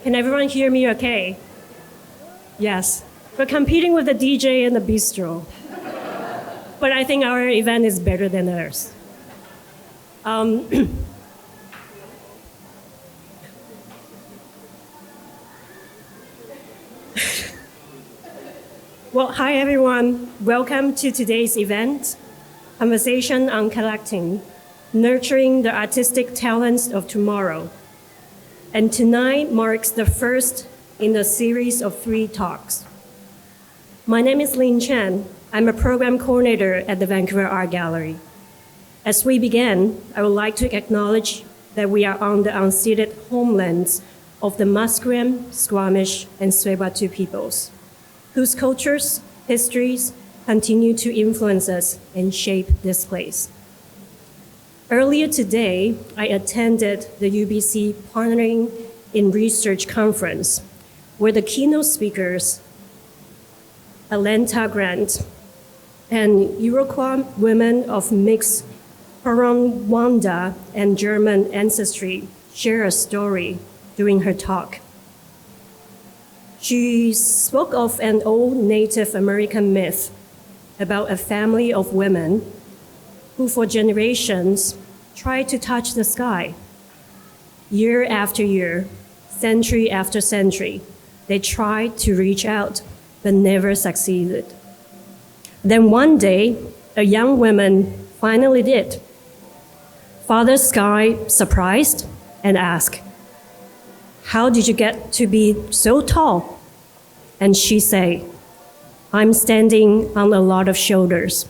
Can everyone hear me okay? Yes. We're competing with the DJ and the bistro. But I think our event is better than theirs. Well, hi everyone. Welcome to today's event, Conversation on Collecting, Nurturing the Artistic Talents of Tomorrow. And tonight marks the first in a series of 3 talks. My name is Lin Chen. I'm a program coordinator at the Vancouver Art Gallery. As we begin, I would like to acknowledge that we are on the unceded homelands of the Musqueam, Squamish, and Tsleil-Waututh peoples, whose cultures, histories continue to influence us and shape this place. Earlier today, I attended the UBC Partnering in Research Conference, where the keynote speakers, Alenta Grant, and Iroquois women of mixed Huron-Wanda and German ancestry share a story during her talk. She spoke of an old Native American myth about a family of women who for generations tried to touch the sky. Year after year, century after century, they tried to reach out but never succeeded. Then one day, a young woman finally did. Father Sky surprised and asked, "How did you get to be so tall?" And she said, "I'm standing on a lot of shoulders.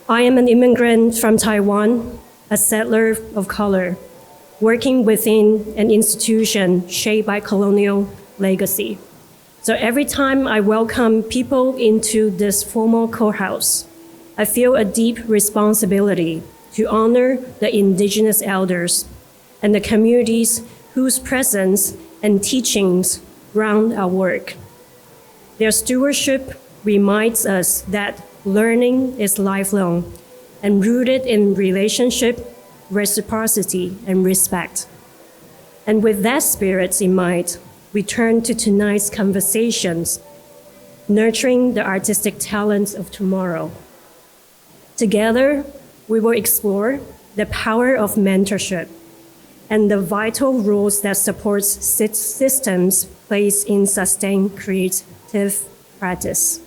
I am an immigrant from Taiwan, a settler of color, working within an institution shaped by colonial legacy. So every time I welcome people into this formal courthouse, I feel a deep responsibility to honor the indigenous elders and the communities whose presence and teachings ground our work. Their stewardship reminds us that learning is lifelong and rooted in relationship, reciprocity, and respect. And with that spirit in mind, we turn to tonight's conversations, Nurturing the Artistic Talents of Tomorrow. Together, we will explore the power of mentorship and the vital roles that supports systems plays in sustained creative practice.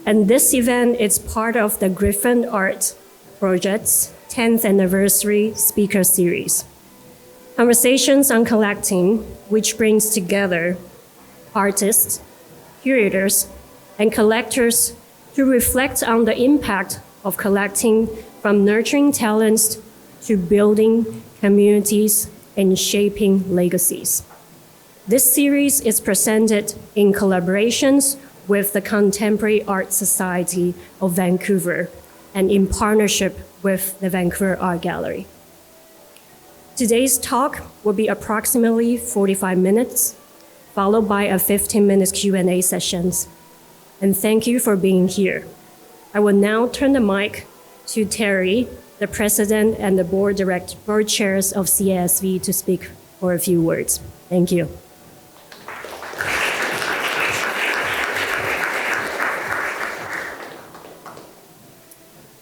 And this event is part of the Griffin Art Project's 10th anniversary speaker series, Conversations on Collecting, which brings together artists, curators, and collectors to reflect on the impact of collecting from nurturing talents to building communities and shaping legacies. This series is presented in collaborations with the Contemporary Art Society of Vancouver and in partnership with the Vancouver Art Gallery. Today's talk will be approximately 45 minutes, followed by a 15-minute Q&A sessions. And thank you for being here. I will now turn the mic to Terry, the president and the board chairs of CASV, to speak for a few words. Thank you.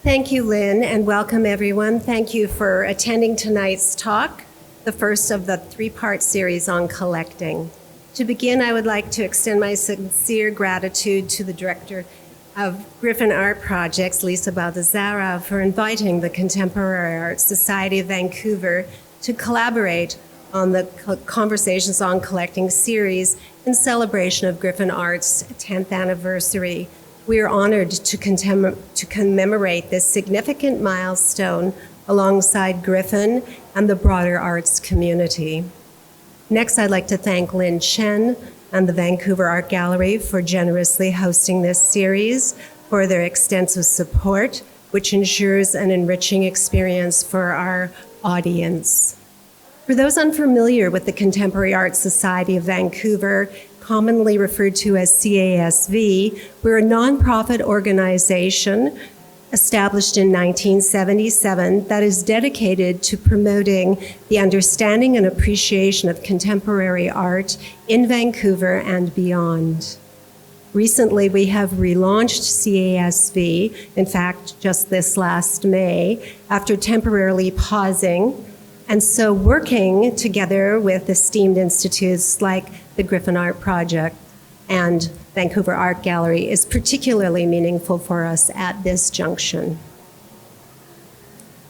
Thank you, Lynn, and welcome everyone. Thank you for attending tonight's talk, the first of the 3-part series on collecting. To begin, I would like to extend my sincere gratitude to the director of Griffin Art Projects, Lisa Baldassara, for inviting the Contemporary Art Society of Vancouver to collaborate on the Conversations on Collecting series in celebration of Griffin Art's 10th anniversary. We are honored to commemorate this significant milestone alongside Griffin and the broader arts community. Next, I'd like to thank Lin Chen and the Vancouver Art Gallery for generously hosting this series, for their extensive support, which ensures an enriching experience for our audience. For those unfamiliar with the Contemporary Art Society of Vancouver, commonly referred to as CASV, we're a nonprofit organization established in 1977, that is dedicated to promoting the understanding and appreciation of contemporary art in Vancouver and beyond. Recently, we have relaunched CASV, in fact, just this last May, after temporarily pausing, and so working together with esteemed institutes like the Griffin Art Project and Vancouver Art Gallery is particularly meaningful for us at this junction.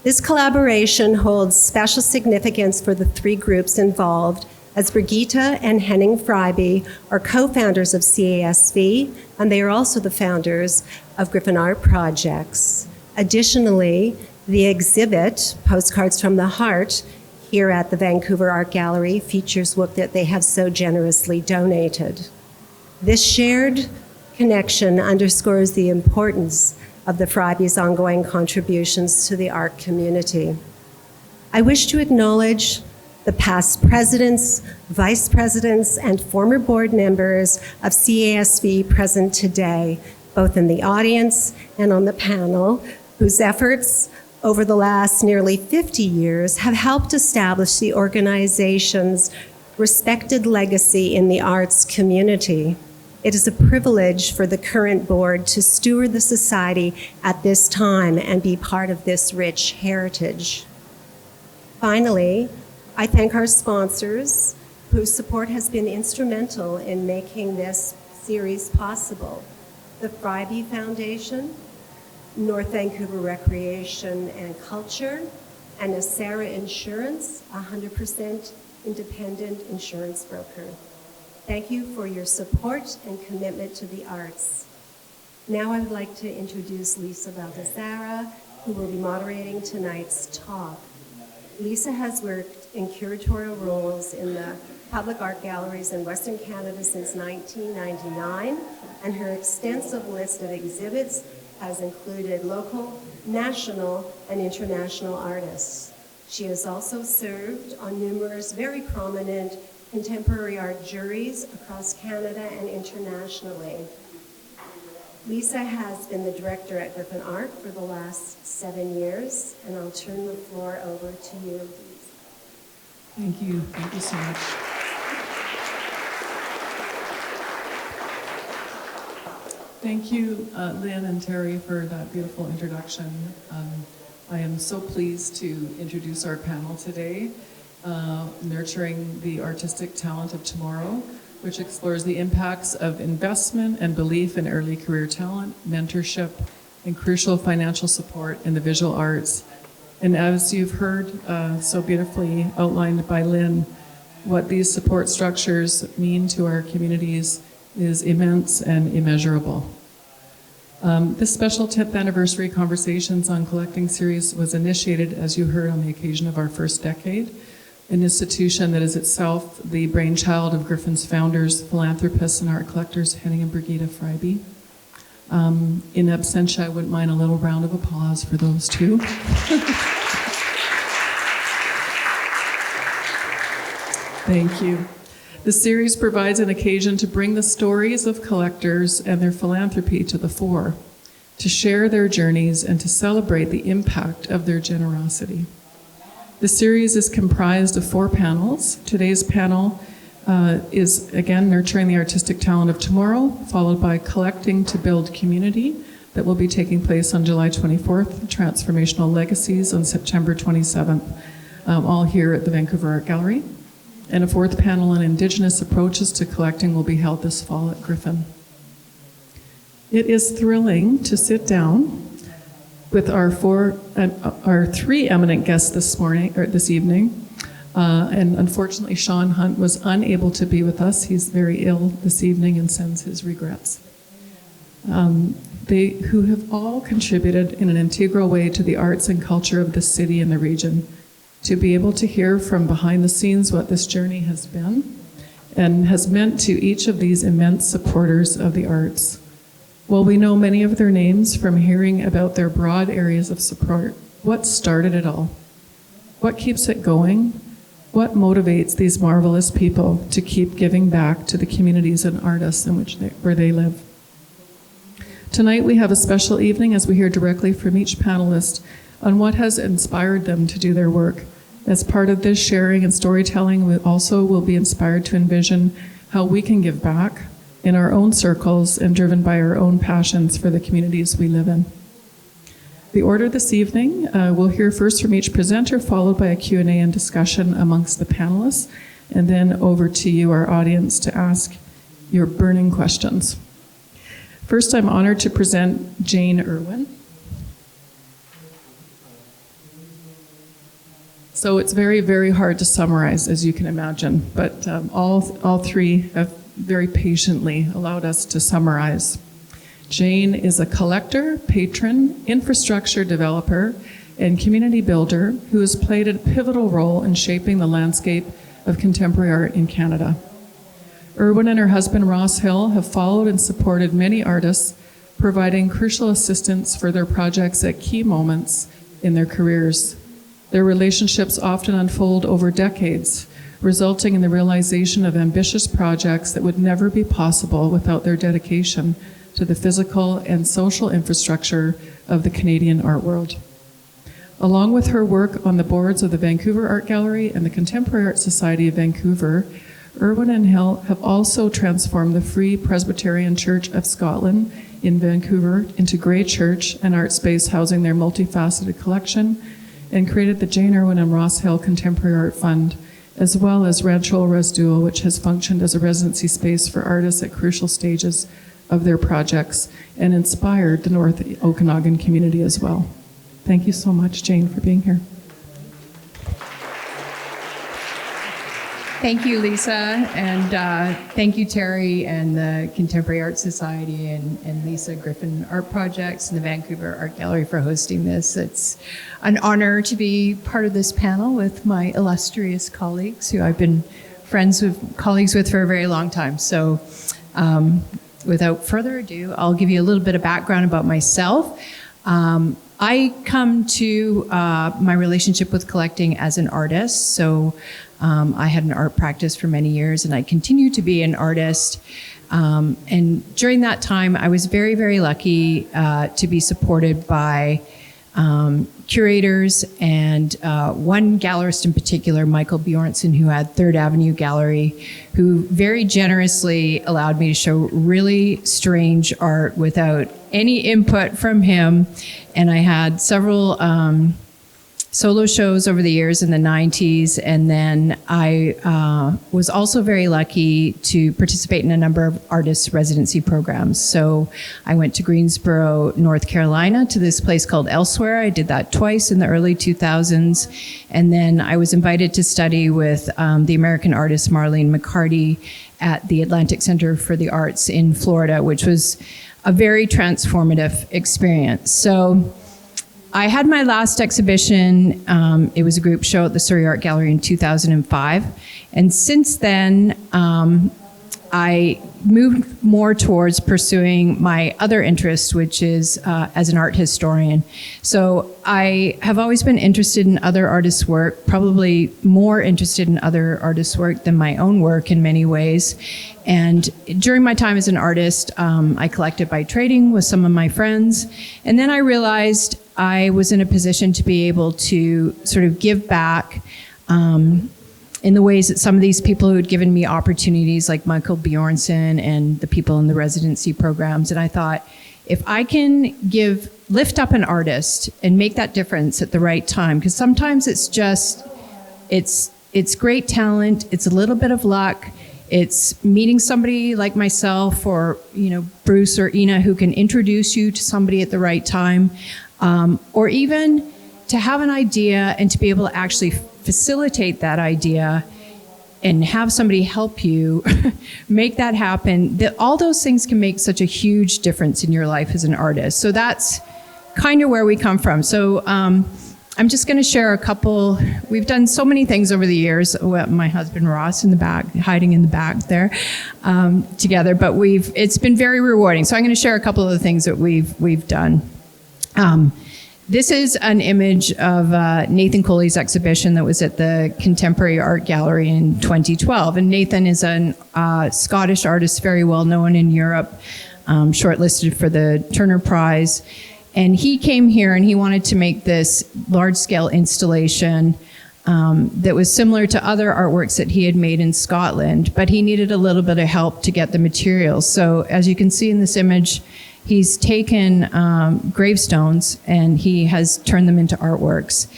This collaboration holds special significance for the three groups involved, as Brigitte and Henning Freiby are co-founders of CASV, and they are also the founders of Griffin Art Projects. Additionally, the exhibit, Postcards from the Heart, here at the Vancouver Art Gallery features work that they have so generously donated. This shared connection underscores the importance of the Freibys' ongoing contributions to the art community. I wish to acknowledge the past presidents, vice presidents, and former board members of CASV present today, both in the audience and on the panel, whose efforts over the last nearly 50 years have helped establish the organization's respected legacy in the arts community. It is a privilege for the current board to steward the society at this time and be part of this rich heritage. Finally, I thank our sponsors, whose support has been instrumental in making this series possible. The Freiby Foundation, North Vancouver Recreation and Culture, and Asera Insurance, 100% independent insurance broker. Thank you for your support and commitment to the arts. Now I would like to introduce Lisa Baldassara, who will be moderating tonight's talk. Lisa has worked in curatorial roles in the public art galleries in Western Canada since 1999, and her extensive list of exhibits has included local, national, and international artists. She has also served on numerous very prominent contemporary art juries across Canada and internationally. Lisa has been the director at Griffin Art for the last 7 years, and I'll turn the floor over to you, Lisa. Thank you. Thank you so much. Thank you, Lynn and Terry, for that beautiful introduction. I am so pleased to introduce our panel today, Nurturing the Artistic Talent of Tomorrow, which explores the impacts of investment and belief in early career talent, mentorship, and crucial financial support in the visual arts. And as you've heard so beautifully outlined by Lynn, what these support structures mean to our communities is immense and immeasurable. This special 10th anniversary Conversations on Collecting series was initiated, as you heard, on the occasion of our first decade, an institution that is itself the brainchild of Griffin's founders, philanthropists, and art collectors, Henning and Brigitte Freiby. In absentia, I wouldn't mind a little round of applause for those two. Thank you. The series provides an occasion to bring the stories of collectors and their philanthropy to the fore, to share their journeys and to celebrate the impact of their generosity. The series is comprised of 4 panels. Today's panel is, again, Nurturing the Artistic Talent of Tomorrow, followed by Collecting to Build Community, that will be taking place on July 24th, Transformational Legacies on September 27th, all here at the Vancouver Art Gallery. And a 4th panel on Indigenous approaches to collecting will be held this fall at Griffin. It is thrilling to sit down with our 3 eminent guests this evening. And unfortunately, Shawn Hunt was unable to be with us. He's very ill this evening and sends his regrets. Who have all contributed in an integral way to the arts and culture of the city and the region. To be able to hear from behind the scenes what this journey has been and has meant to each of these immense supporters of the arts. While we know many of their names from hearing about their broad areas of support, what started it all? What keeps it going? What motivates these marvelous people to keep giving back to the communities and artists where they live? Tonight we have a special evening as we hear directly from each panelist on what has inspired them to do their work. As part of this sharing and storytelling, we also will be inspired to envision how we can give back in our own circles and driven by our own passions for the communities we live in. The order this evening, we'll hear first from each presenter, followed by a Q&A and discussion amongst the panelists, and then over to you, our audience, to ask your burning questions. First, I'm honored to present Jane Irwin. So it's very, very hard to summarize, as you can imagine, but all three have very patiently allowed us to summarize. Jane is a collector, patron, infrastructure developer, and community builder who has played a pivotal role in shaping the landscape of contemporary art in Canada. Irwin and her husband Ross Hill have followed and supported many artists, providing crucial assistance for their projects at key moments in their careers. Their relationships often unfold over decades, resulting in the realization of ambitious projects that would never be possible without their dedication to the physical and social infrastructure of the Canadian art world. Along with her work on the boards of the Vancouver Art Gallery and the Contemporary Art Society of Vancouver, Irwin and Hill have also transformed the Free Presbyterian Church of Scotland in Vancouver into Grey Church, an art space housing their multifaceted collection, and created the Jane Irwin and Ross Hill Contemporary Art Fund, as well as Rancho Resdual, which has functioned as a residency space for artists at crucial stages of their projects and inspired the North Okanagan community as well. Thank you so much, Jane, for being here. Thank you, Lisa, and thank you, Terry, and the Contemporary Art Society, and Lisa, Griffin Art Projects, and the Vancouver Art Gallery for hosting this. It's an honor to be part of this panel with my illustrious colleagues, who I've been colleagues with for a very long time. So without further ado, I'll give you a little bit of background about myself. I come to my relationship with collecting as an artist. So I had an art practice for many years, and I continue to be an artist. And during that time, I was very, very lucky to be supported by curators and one gallerist in particular, Michael Bjornson, who had Third Avenue Gallery, who very generously allowed me to show really strange art without any input from him. And I had several solo shows over the years in the 90s, and then I was also very lucky to participate in a number of artist residency programs. So I went to Greensboro, North Carolina, to this place called Elsewhere. I did that twice in the early 2000s, and then I was invited to study with the American artist Marlene McCarty at the Atlantic Center for the Arts in Florida, which was a very transformative experience. So I had my last exhibition, it was a group show at the Surrey Art Gallery in 2005. And since then, I moved more towards pursuing my other interest, which is as an art historian. So I have always been interested in other artists' work, probably more interested in other artists' work than my own work in many ways. And during my time as an artist, I collected by trading with some of my friends. And then I realized I was in a position to be able to sort of give back in the ways that some of these people who had given me opportunities, like Michael Bjornson and the people in the residency programs. And I thought, if I can lift up an artist and make that difference at the right time, because sometimes it's great talent, it's a little bit of luck, it's meeting somebody like myself or, Bruce or Ina, who can introduce you to somebody at the right time, or even to have an idea and to be able to actually facilitate that idea and have somebody help you make that happen. All those things can make such a huge difference in your life as an artist. So that's kind of where we come from. So I'm just going to share a couple. We've done so many things over the years. My husband Ross in the back, hiding in the back there, together. But it's been very rewarding. So I'm going to share a couple of the things that we've done. This is an image of Nathan Coley's exhibition that was at the Contemporary Art Gallery in 2012. And Nathan is a Scottish artist, very well known in Europe. shortlisted for the Turner Prize. And he came here and he wanted to make this large-scale installation that was similar to other artworks that he had made in Scotland, but he needed a little bit of help to get the materials. So as you can see in this image, he's taken gravestones and he has turned them into artworks.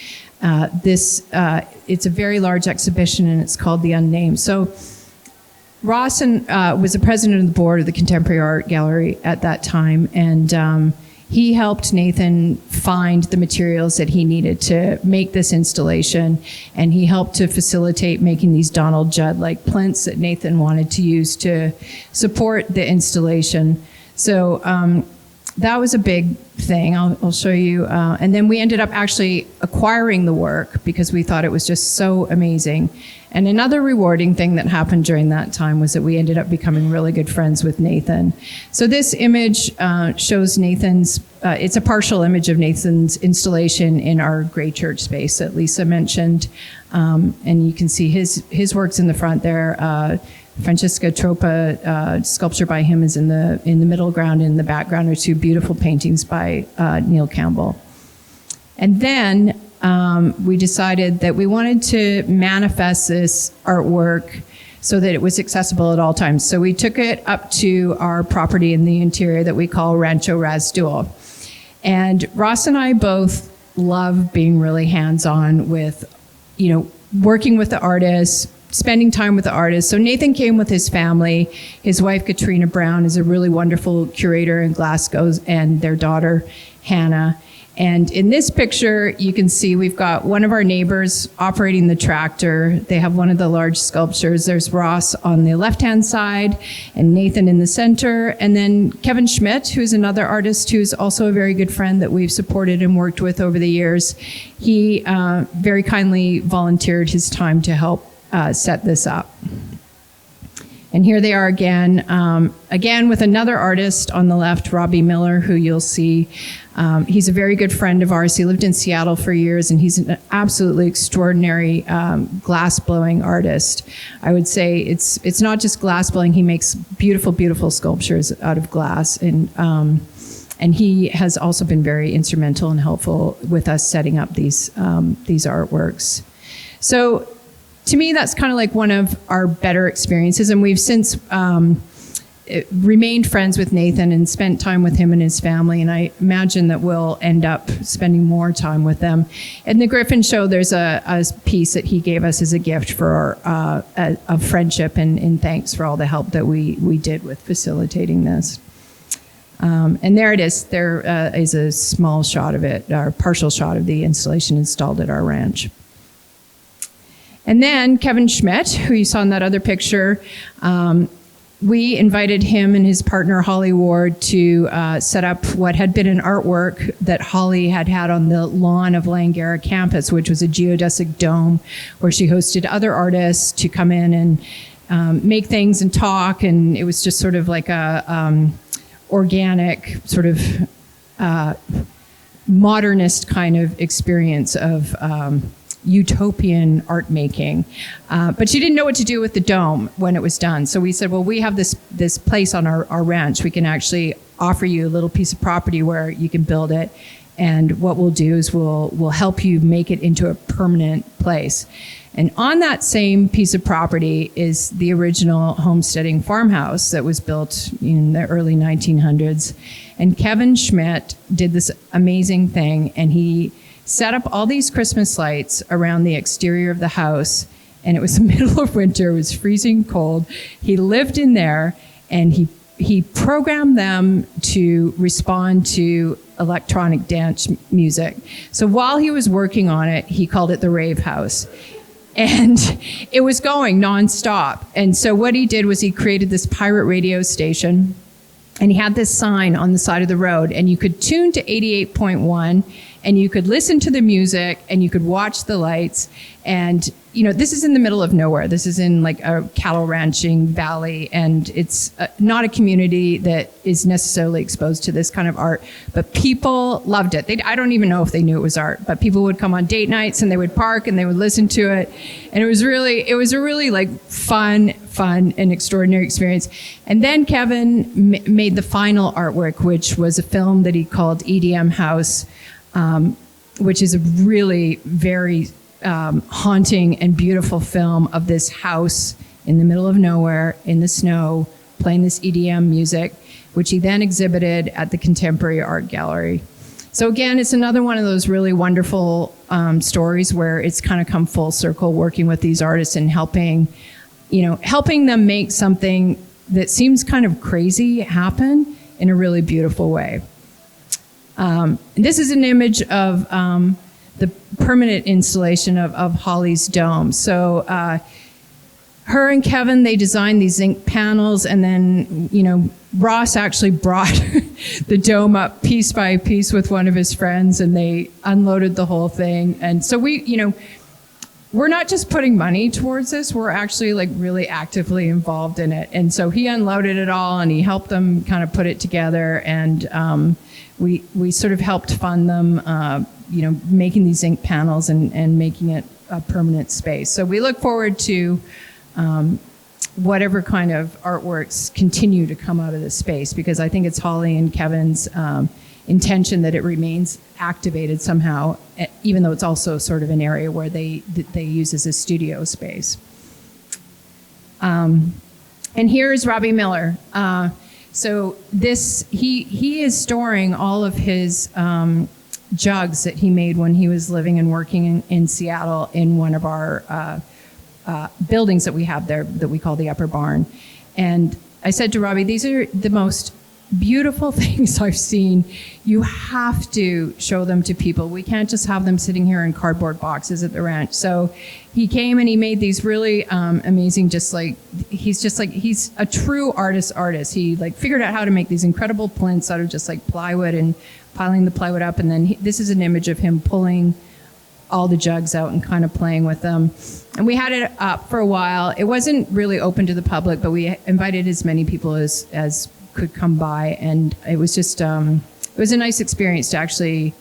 It's a very large exhibition and it's called The Unnamed. So Ross was the president of the board of the Contemporary Art Gallery at that time, and he helped Nathan find the materials that he needed to make this installation, and he helped to facilitate making these Donald Judd-like plinths that Nathan wanted to use to support the installation. So that was a big thing. I'll show you. And then we ended up actually acquiring the work because we thought it was just so amazing. And another rewarding thing that happened during that time was that we ended up becoming really good friends with Nathan. So this image shows Nathan's, it's a partial image of Nathan's installation in our Grey Church space that Lisa mentioned. And you can see his works in the front there. Francesca Tropa sculpture by him is in the middle ground. In the background are two beautiful paintings by Neil Campbell. And then we decided that we wanted to manifest this artwork so that it was accessible at all times. So we took it up to our property in the interior that we call Rancho Razdul. And Ross and I both love being really hands-on with, working with the artists, spending time with the artists. So Nathan came with his family. His wife, Katrina Brown, is a really wonderful curator in Glasgow, and their daughter, Hannah. And in this picture, you can see we've got one of our neighbors operating the tractor. They have one of the large sculptures. There's Ross on the left-hand side and Nathan in the center. And then Kevin Schmidt, who's another artist who's also a very good friend that we've supported and worked with over the years. He very kindly volunteered his time to help set this up. And here they are again with another artist on the left, Robbie Miller, who you'll see. He's a very good friend of ours. He lived in Seattle for years, and he's an absolutely extraordinary glass-blowing artist. I would say it's not just glass-blowing. He makes beautiful, beautiful sculptures out of glass, and he has also been very instrumental and helpful with us setting up these artworks. So, to me, that's kind of like one of our better experiences, and we've since remained friends with Nathan and spent time with him and his family, and I imagine that we'll end up spending more time with them. In the Griffin show, there's a piece that he gave us as a gift for a friendship and in thanks for all the help that we did with facilitating this. And there it is. There is a small shot of it, or partial shot of the installation installed at our ranch. And then Kevin Schmidt, who you saw in that other picture, we invited him and his partner Holly Ward to set up what had been an artwork that Holly had on the lawn of Langara campus, which was a geodesic dome where she hosted other artists to come in and make things and talk. And it was just sort of like a organic sort of modernist kind of experience of utopian art making. But she didn't know what to do with the dome when it was done. So we said, well, we have this place on our ranch. We can actually offer you a little piece of property where you can build it. And what we'll do is we'll help you make it into a permanent place. And on that same piece of property is the original homesteading farmhouse that was built in the early 1900s. And Kevin Schmidt did this amazing thing, and he set up all these Christmas lights around the exterior of the house, and it was the middle of winter. It was freezing cold. He lived in there, and he programmed them to respond to electronic dance music. So while he was working on it, he called it the Rave House. And it was going nonstop. And so what he did was he created this pirate radio station, and he had this sign on the side of the road, and you could tune to 88.1, and you could listen to the music and you could watch the lights. And, this is in the middle of nowhere. This is in like a cattle ranching valley, and it's not a community that is necessarily exposed to this kind of art, but people loved it. I don't even know if they knew it was art, but people would come on date nights and they would park and they would listen to it. And it was a really like fun and extraordinary experience. And then Kevin made the final artwork, which was a film that he called EDM House, which is a really very haunting and beautiful film of this house in the middle of nowhere in the snow playing this EDM music, which he then exhibited at the Contemporary Art Gallery. So again, it's another one of those really wonderful stories where it's kind of come full circle, working with these artists and helping them make something that seems kind of crazy happen in a really beautiful way. This is an image of the permanent installation of Holly's dome. So her and Kevin, they designed these zinc panels, and then, Ross actually brought the dome up piece by piece with one of his friends, and they unloaded the whole thing. And so we're not just putting money towards this, we're actually like really actively involved in it. And so he unloaded it all and he helped them kind of put it together, and we sort of helped fund them, making these zinc panels and making it a permanent space. So we look forward to whatever kind of artworks continue to come out of this space, because I think it's Holly and Kevin's intention that it remains activated somehow, even though it's also sort of an area where they use as a studio space. And here's Robbie Miller. So he is storing all of his jugs that he made when he was living and working in Seattle in one of our buildings that we have there that we call the Upper Barn. And I said to Robbie, these are the most beautiful things I've seen. You have to show them to people. We can't just have them sitting here in cardboard boxes at the ranch. So he came and he made these really amazing, he's a true artist. He figured out how to make these incredible plinths out of just plywood and piling the plywood up. And then this is an image of him pulling all the jugs out and kind of playing with them. And we had it up for a while. It wasn't really open to the public, but we invited as many people as could come by, and it was just it was a nice experience to actually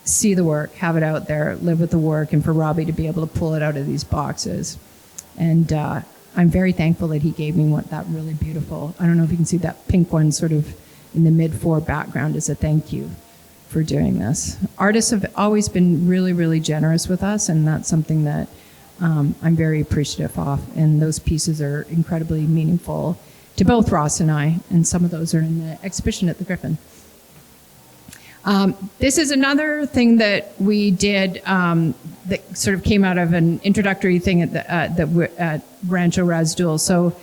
see the work, have it out there, live with the work, and for Robbie to be able to pull it out of these boxes. And I'm very thankful that he gave me that really beautiful, I don't know if you can see that pink one sort of in the mid-4 background, as a thank you for doing this. Artists have always been really, really generous with us, and that's something that I'm very appreciative of, and those pieces are incredibly meaningful to both Ross and I, and some of those are in the exhibition at the Griffin. This is another thing that we did that sort of came out of an introductory thing at Rancho Razdul. So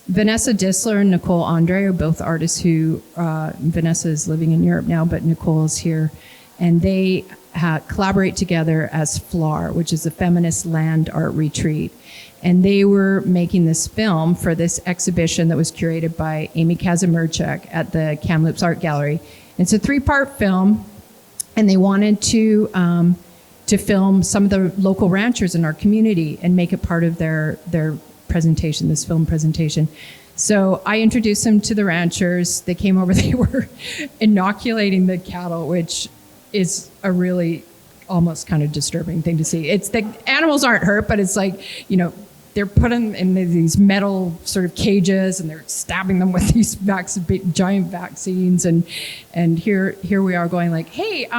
Vanessa Disler and Nicole Andre are both artists who, Vanessa is living in Europe now, but Nicole is here. And they collaborate together as FLAR, which is a feminist land art retreat. And they were making this film for this exhibition that was curated by Amy Kazimirchuk at the Kamloops Art Gallery. It's a 3-part film, and they wanted to film some of the local ranchers in our community and make it part of their presentation, this film presentation. So I introduced them to the ranchers. They came over, they were inoculating the cattle, which is a really almost kind of disturbing thing to see. It's the animals aren't hurt, but it's they're putting in these metal sort of cages, and they're stabbing them with these giant vaccines. And here we are going hey,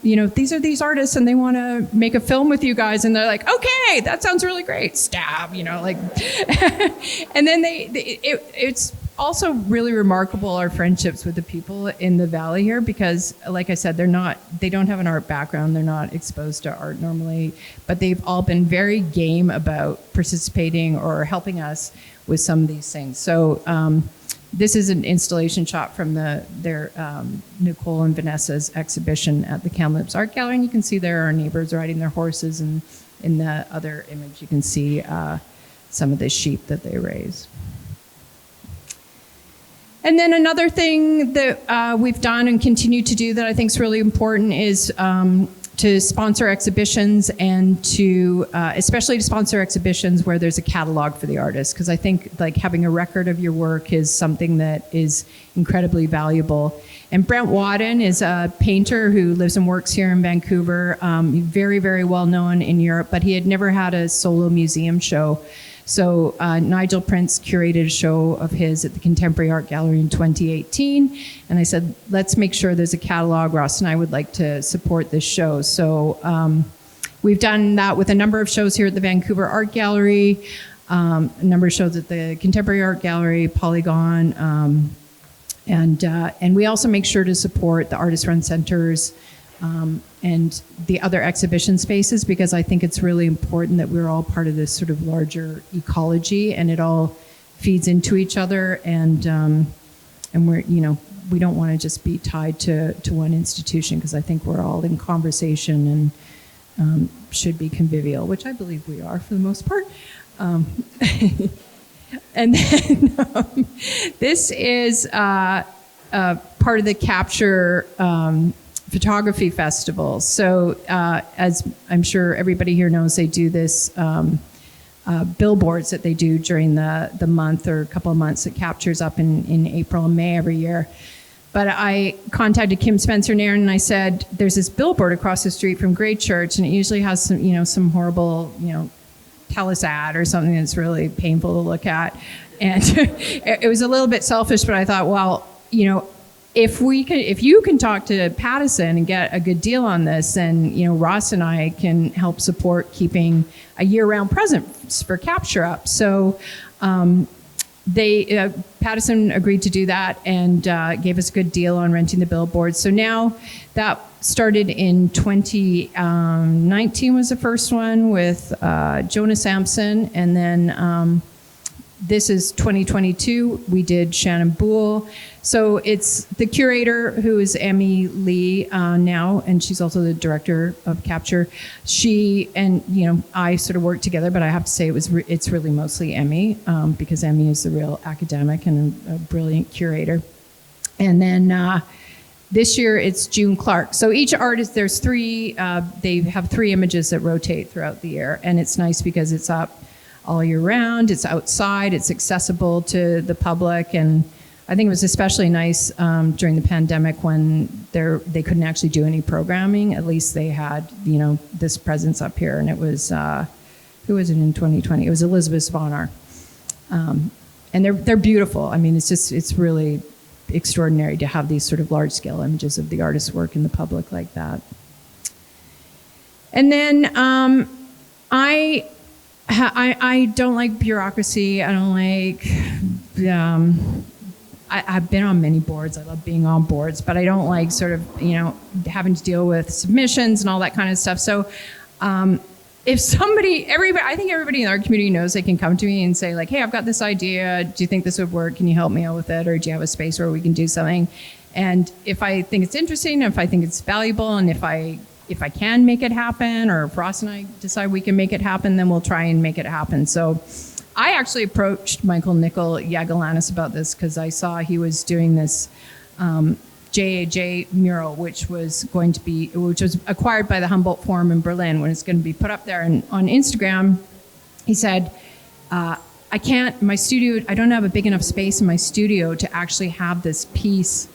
these are these artists, and they want to make a film with you guys. And they're like, okay, that sounds really great. Stab, and then it's also really remarkable, our friendships with the people in the valley here, because like I said, they don't have an art background, they're not exposed to art normally, but they've all been very game about participating or helping us with some of these things. So this is an installation shot from their Nicole and Vanessa's exhibition at the Kamloops Art Gallery, and you can see there are neighbors riding their horses, and in the other image you can see some of the sheep that they raise. And then another thing that we've done and continue to do that I think is really important is to sponsor exhibitions and to, especially to sponsor exhibitions where there's a catalog for the artist. Because I think like having a record of your work is something that is incredibly valuable. And Brent Wadden is a painter who lives and works here in Vancouver, very, very well known in Europe, but he had never had a solo museum show. So Nigel Prince curated a show of his at the Contemporary Art Gallery in 2018. And I said, let's make sure there's a catalog. Ross and I would like to support this show. So we've done that with a number of shows here at the Vancouver Art Gallery, a number of shows at the Contemporary Art Gallery, Polygon, and we also make sure to support the artist-run centers and the other exhibition spaces, because I think it's really important that we're all part of this sort of larger ecology and it all feeds into each other, and we're, you know, we don't want to just be tied to one institution, because I think we're all in conversation and should be convivial, which I believe we are for the most part. And then this is part of the Capture Photography Festival. So as I'm sure everybody here knows, they do this billboards that they do during the month or a couple of months that Captures up in April and May every year. But I contacted Kim Spencer-Nairn and I said, there's this billboard across the street from Grey Church, and it usually has some, you know, some horrible, you know, TELUS ad or something that's really painful to look at. And it was a little bit selfish, but I thought, well, you know, if you can talk to Pattison and get a good deal on this, then, you know, Ross and I can help support keeping a year-round presence for Capture up. So Pattison agreed to do that and gave us a good deal on renting the billboard. So now that started in 2019 was the first one with Jonah Sampson, and then this is 2022. We did Shannon Boole. So it's the curator, who is Emmy Lee now, and she's also the director of Capture. She and, you know, I sort of worked together, but I have to say it's really mostly Emmy, because Emmy is the real academic and a brilliant curator. And then this year it's June Clark. So each artist, there's three, they have three images that rotate throughout the year, and it's nice because it's up all year round, it's outside, it's accessible to the public, and I think it was especially nice during the pandemic when they couldn't actually do any programming. At least they had, you know, this presence up here, and it was, who was it in 2020? It was Elizabeth Svonar. And they're beautiful. I mean, it's really extraordinary to have these sort of large-scale images of the artist's work in the public like that. And then I don't like bureaucracy. I don't like, I've been on many boards. I love being on boards, but I don't like sort of, you know, having to deal with submissions and all that kind of stuff. So if I think everybody in our community knows they can come to me and say like, hey, I've got this idea. Do you think this would work? Can you help me out with it? Or do you have a space where we can do something? And if I think it's interesting, if I think it's valuable, and if I can make it happen, or if Ross and I decide we can make it happen, then we'll try and make it happen. So I actually approached Michael Nicol Yagelanis about this because I saw he was doing this JAJ mural, which was acquired by the Humboldt Forum in Berlin, when it's going to be put up there. And on Instagram, he said, I don't have a big enough space in my studio to actually have this piece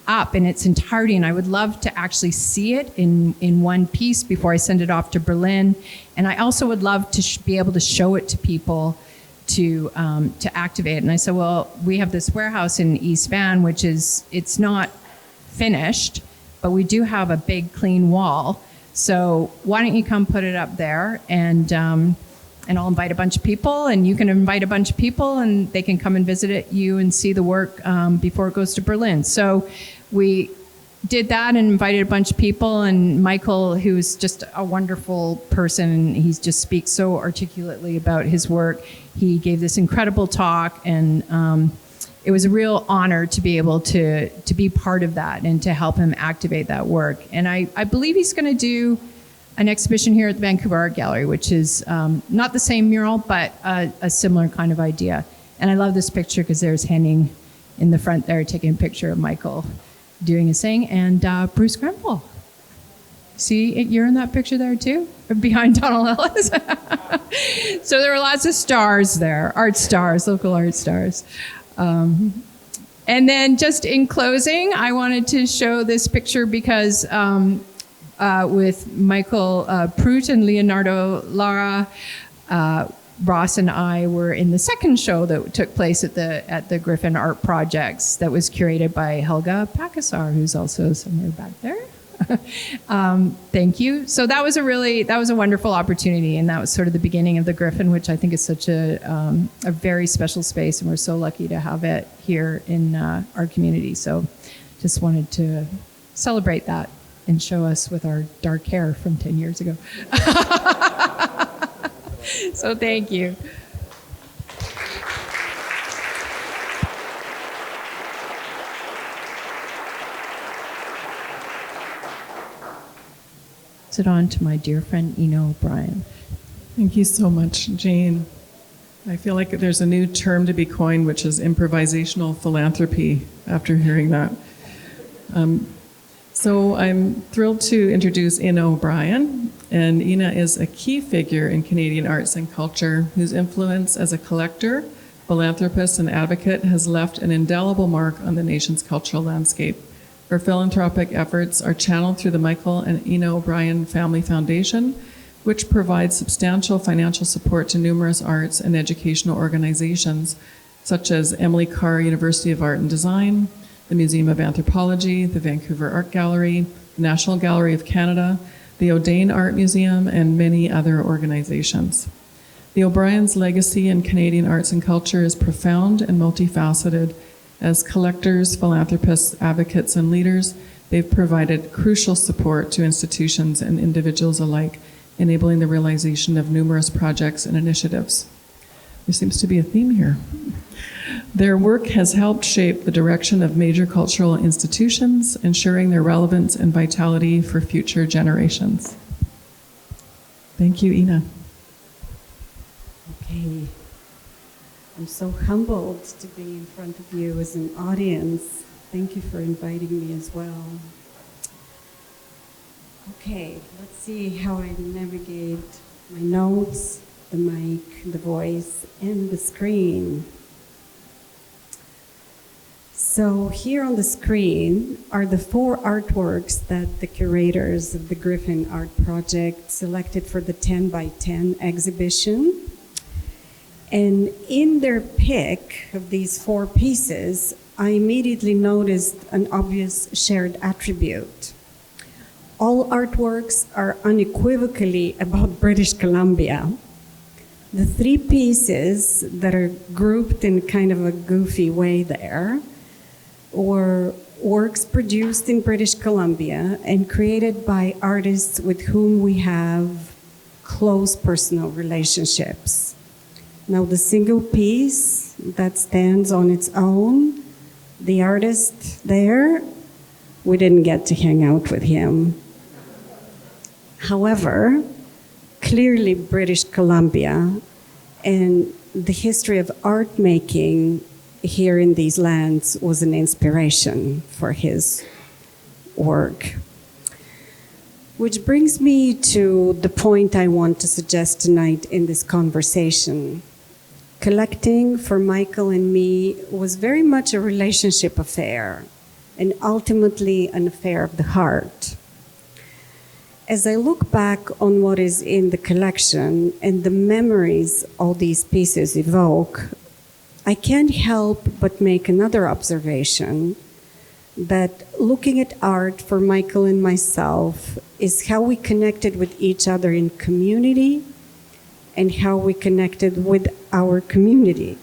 up in its entirety, and I would love to actually see it in one piece before I send it off to Berlin. And I also would love to be able to show it to people to activate it. And I said, well, we have this warehouse in East Van, it's not finished, but we do have a big clean wall. So why don't you come put it up there, and I'll invite a bunch of people, and you can invite a bunch of people, and they can come and visit you and see the work before it goes to Berlin. So we did that and invited a bunch of people, and Michael, who's just a wonderful person, he just speaks so articulately about his work. He gave this incredible talk, and it was a real honor to be able to be part of that and to help him activate that work. And I believe he's going to do an exhibition here at the Vancouver Art Gallery, which is not the same mural, but a similar kind of idea. And I love this picture because there's Henning in the front there taking a picture of Michael doing his thing, and Bruce Grenville. See, you're in that picture there too, behind Donald Ellis. So there were lots of stars there, art stars, local art stars. And then just in closing, I wanted to show this picture because with Michael Prout and Leonardo Lara, Ross and I were in the second show that took place at the Griffin Art Projects that was curated by Helga Pakasar, who's also somewhere back there. Thank you. So that was a wonderful opportunity, and that was sort of the beginning of the Griffin, which I think is such a very special space, and we're so lucky to have it here in our community. So just wanted to celebrate that and show us with our dark hair from 10 years ago. So thank you. Pass it on to my dear friend Ina O'Brien. Thank you so much, Jane. I feel like there's a new term to be coined, which is improvisational philanthropy, after hearing that. So I'm thrilled to introduce Ina O'Brien. And Ina is a key figure in Canadian arts and culture whose influence as a collector, philanthropist, and advocate has left an indelible mark on the nation's cultural landscape. Her philanthropic efforts are channeled through the Michael and Ina O'Brien Family Foundation, which provides substantial financial support to numerous arts and educational organizations, such as Emily Carr University of Art and Design, the Museum of Anthropology, the Vancouver Art Gallery, the National Gallery of Canada, the O'Dane Art Museum, and many other organizations. The O'Brien's legacy in Canadian arts and culture is profound and multifaceted. As collectors, philanthropists, advocates, and leaders, they've provided crucial support to institutions and individuals alike, enabling the realization of numerous projects and initiatives. There seems to be a theme here. Their work has helped shape the direction of major cultural institutions, ensuring their relevance and vitality for future generations. Thank you, Ina. Okay. I'm so humbled to be in front of you as an audience. Thank you for inviting me as well. Okay, let's see how I navigate my notes, the mic, the voice, and the screen. So here on the screen are the 4 artworks that the curators of the Griffin Art Project selected for the 10 by 10 exhibition. And in their pick of these 4 pieces, I immediately noticed an obvious shared attribute. All artworks are unequivocally about British Columbia. The 3 pieces that are grouped in kind of a goofy way there were works produced in British Columbia and created by artists with whom we have close personal relationships. Now, the single piece that stands on its own, the artist there, we didn't get to hang out with him. However, clearly British Columbia and the history of art making here in these lands was an inspiration for his work. Which brings me to the point I want to suggest tonight in this conversation. Collecting for Michael and me was very much a relationship affair, and ultimately an affair of the heart. As I look back on what is in the collection and the memories all these pieces evoke, I can't help but make another observation, that looking at art for Michael and myself is how we connected with each other in community and how we connected with our community.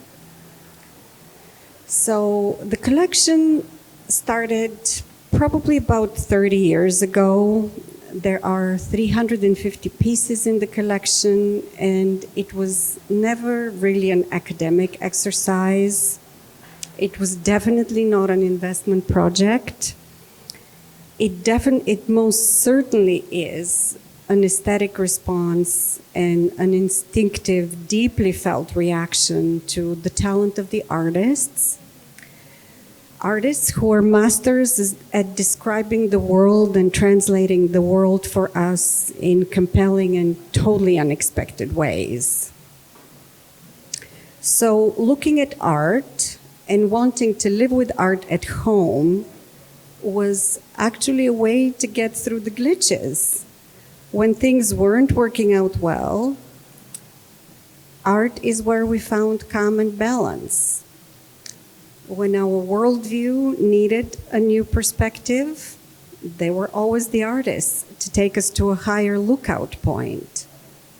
So the collection started probably about 30 years ago. There are 350 pieces in the collection, and it was never really an academic exercise. It was definitely not an investment project. It most certainly is an aesthetic response and an instinctive, deeply felt reaction to the talent of the artists. artists who are masters at describing the world and translating the world for us in compelling and totally unexpected ways. So looking at art and wanting to live with art at home was actually a way to get through the glitches. When things weren't working out well, art is where we found calm and balance. When our worldview needed a new perspective, they were always the artists to take us to a higher lookout point,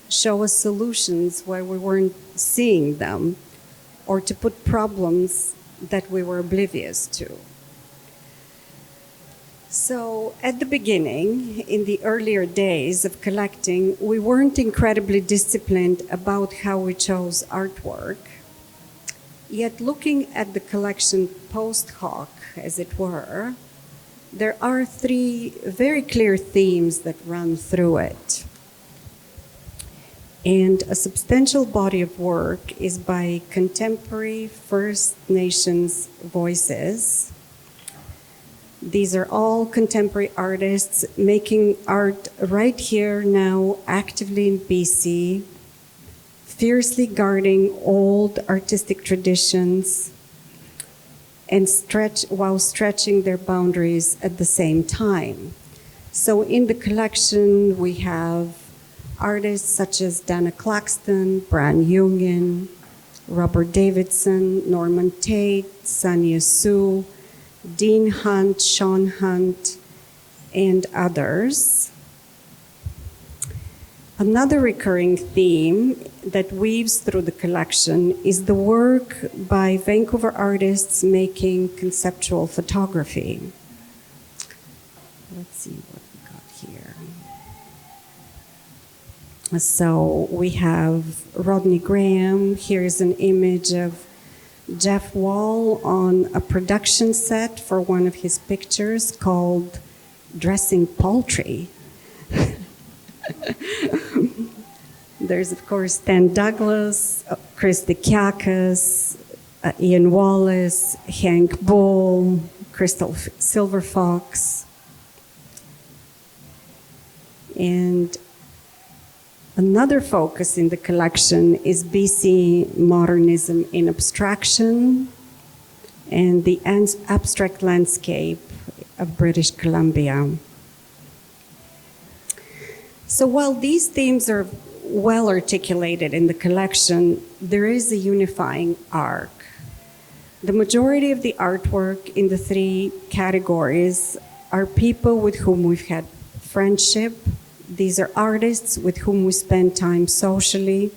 show us solutions where we weren't seeing them, or to put problems that we were oblivious to. So at the beginning, in the earlier days of collecting, we weren't incredibly disciplined about how we chose artwork. Yet looking at the collection post hoc, as it were, there are three very clear themes that run through it. And a substantial body of work is by contemporary First Nations voices. These are all contemporary artists making art right here now, actively in BC, fiercely guarding old artistic traditions and while stretching their boundaries at the same time. So in the collection, we have artists such as Dana Claxton, Bran Jungian, Robert Davidson, Norman Tate, Sanya Sue, Dean Hunt, Shawn Hunt, and others. Another recurring theme that weaves through the collection is the work by Vancouver artists making conceptual photography. Let's see what we got here. So we have Rodney Graham. Here's an image of Jeff Wall on a production set for one of his pictures called Dressing Poultry. There's, of course, Stan Douglas, Chris Dikiakis, Ian Wallace, Hank Bull, Crystal Silverfox. And another focus in the collection is BC modernism in abstraction and the abstract landscape of British Columbia. So while these themes are well articulated in the collection, there is a unifying arc. The majority of the artwork in the three categories are people with whom we've had friendship. These are artists with whom we spend time socially.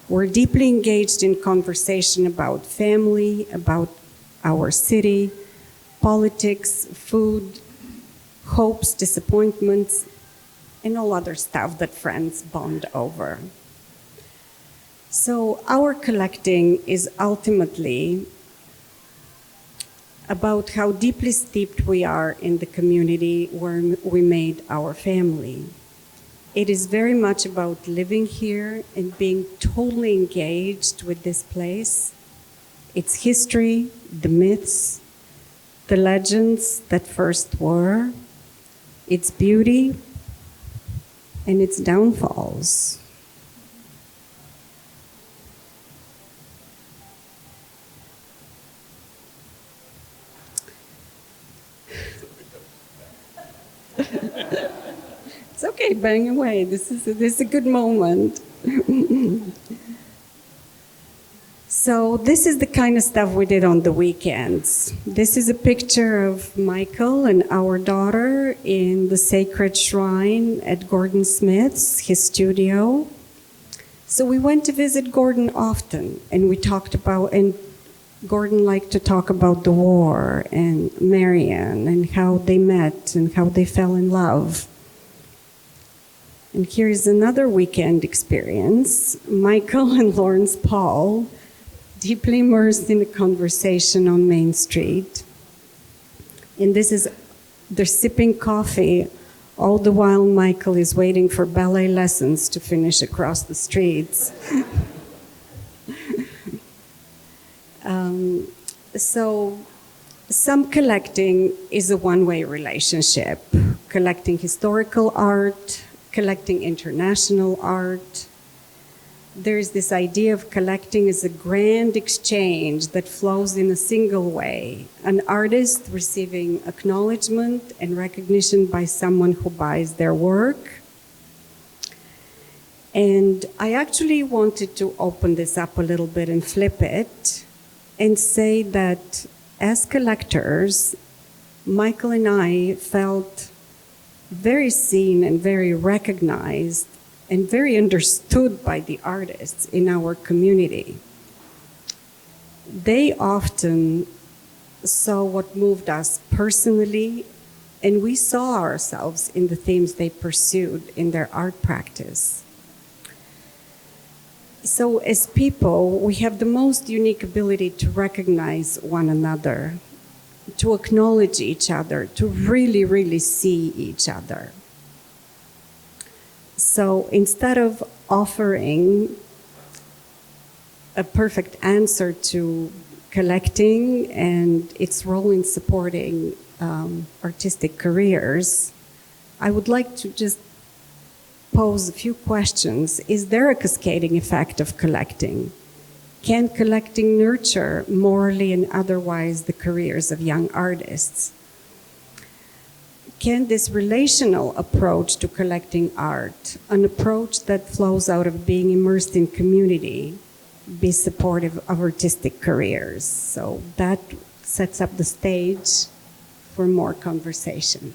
We're deeply engaged in conversation about family, about our city, politics, food, hopes, disappointments, and all other stuff that friends bond over. So our collecting is ultimately about how deeply steeped we are in the community where we made our family. It is very much about living here and being totally engaged with this place, its history, the myths, the legends that first were, its beauty, and its downfalls. It's okay, bang away. This is a good moment. So this is the kind of stuff we did on the weekends. This is a picture of Michael and our daughter in the sacred shrine at Gordon Smith's, his studio. So we went to visit Gordon often, and we talked about, and Gordon liked to talk about the war and Marianne and how they met and how they fell in love. And here's another weekend experience. Michael and Lawrence Paul, deeply immersed in a conversation on Main Street. And they're sipping coffee, all the while Michael is waiting for ballet lessons to finish across the streets. So Some collecting is a one-way relationship, collecting historical art, collecting international art. There's this idea of collecting as a grand exchange that flows in a single way, an artist receiving acknowledgement and recognition by someone who buys their work. And I actually wanted to open this up a little bit and flip it and say that as collectors, Michael and I felt very seen and very recognized and very understood by the artists in our community. They often saw what moved us personally, and we saw ourselves in the themes they pursued in their art practice. So as people, we have the most unique ability to recognize one another, to acknowledge each other, to really, really see each other. So instead of offering a perfect answer to collecting and its role in supporting artistic careers, I would like to just pose a few questions. Is there a cascading effect of collecting? Can collecting nurture morally and otherwise the careers of young artists? Can this relational approach to collecting art, an approach that flows out of being immersed in community, be supportive of artistic careers? So that sets up the stage for more conversation.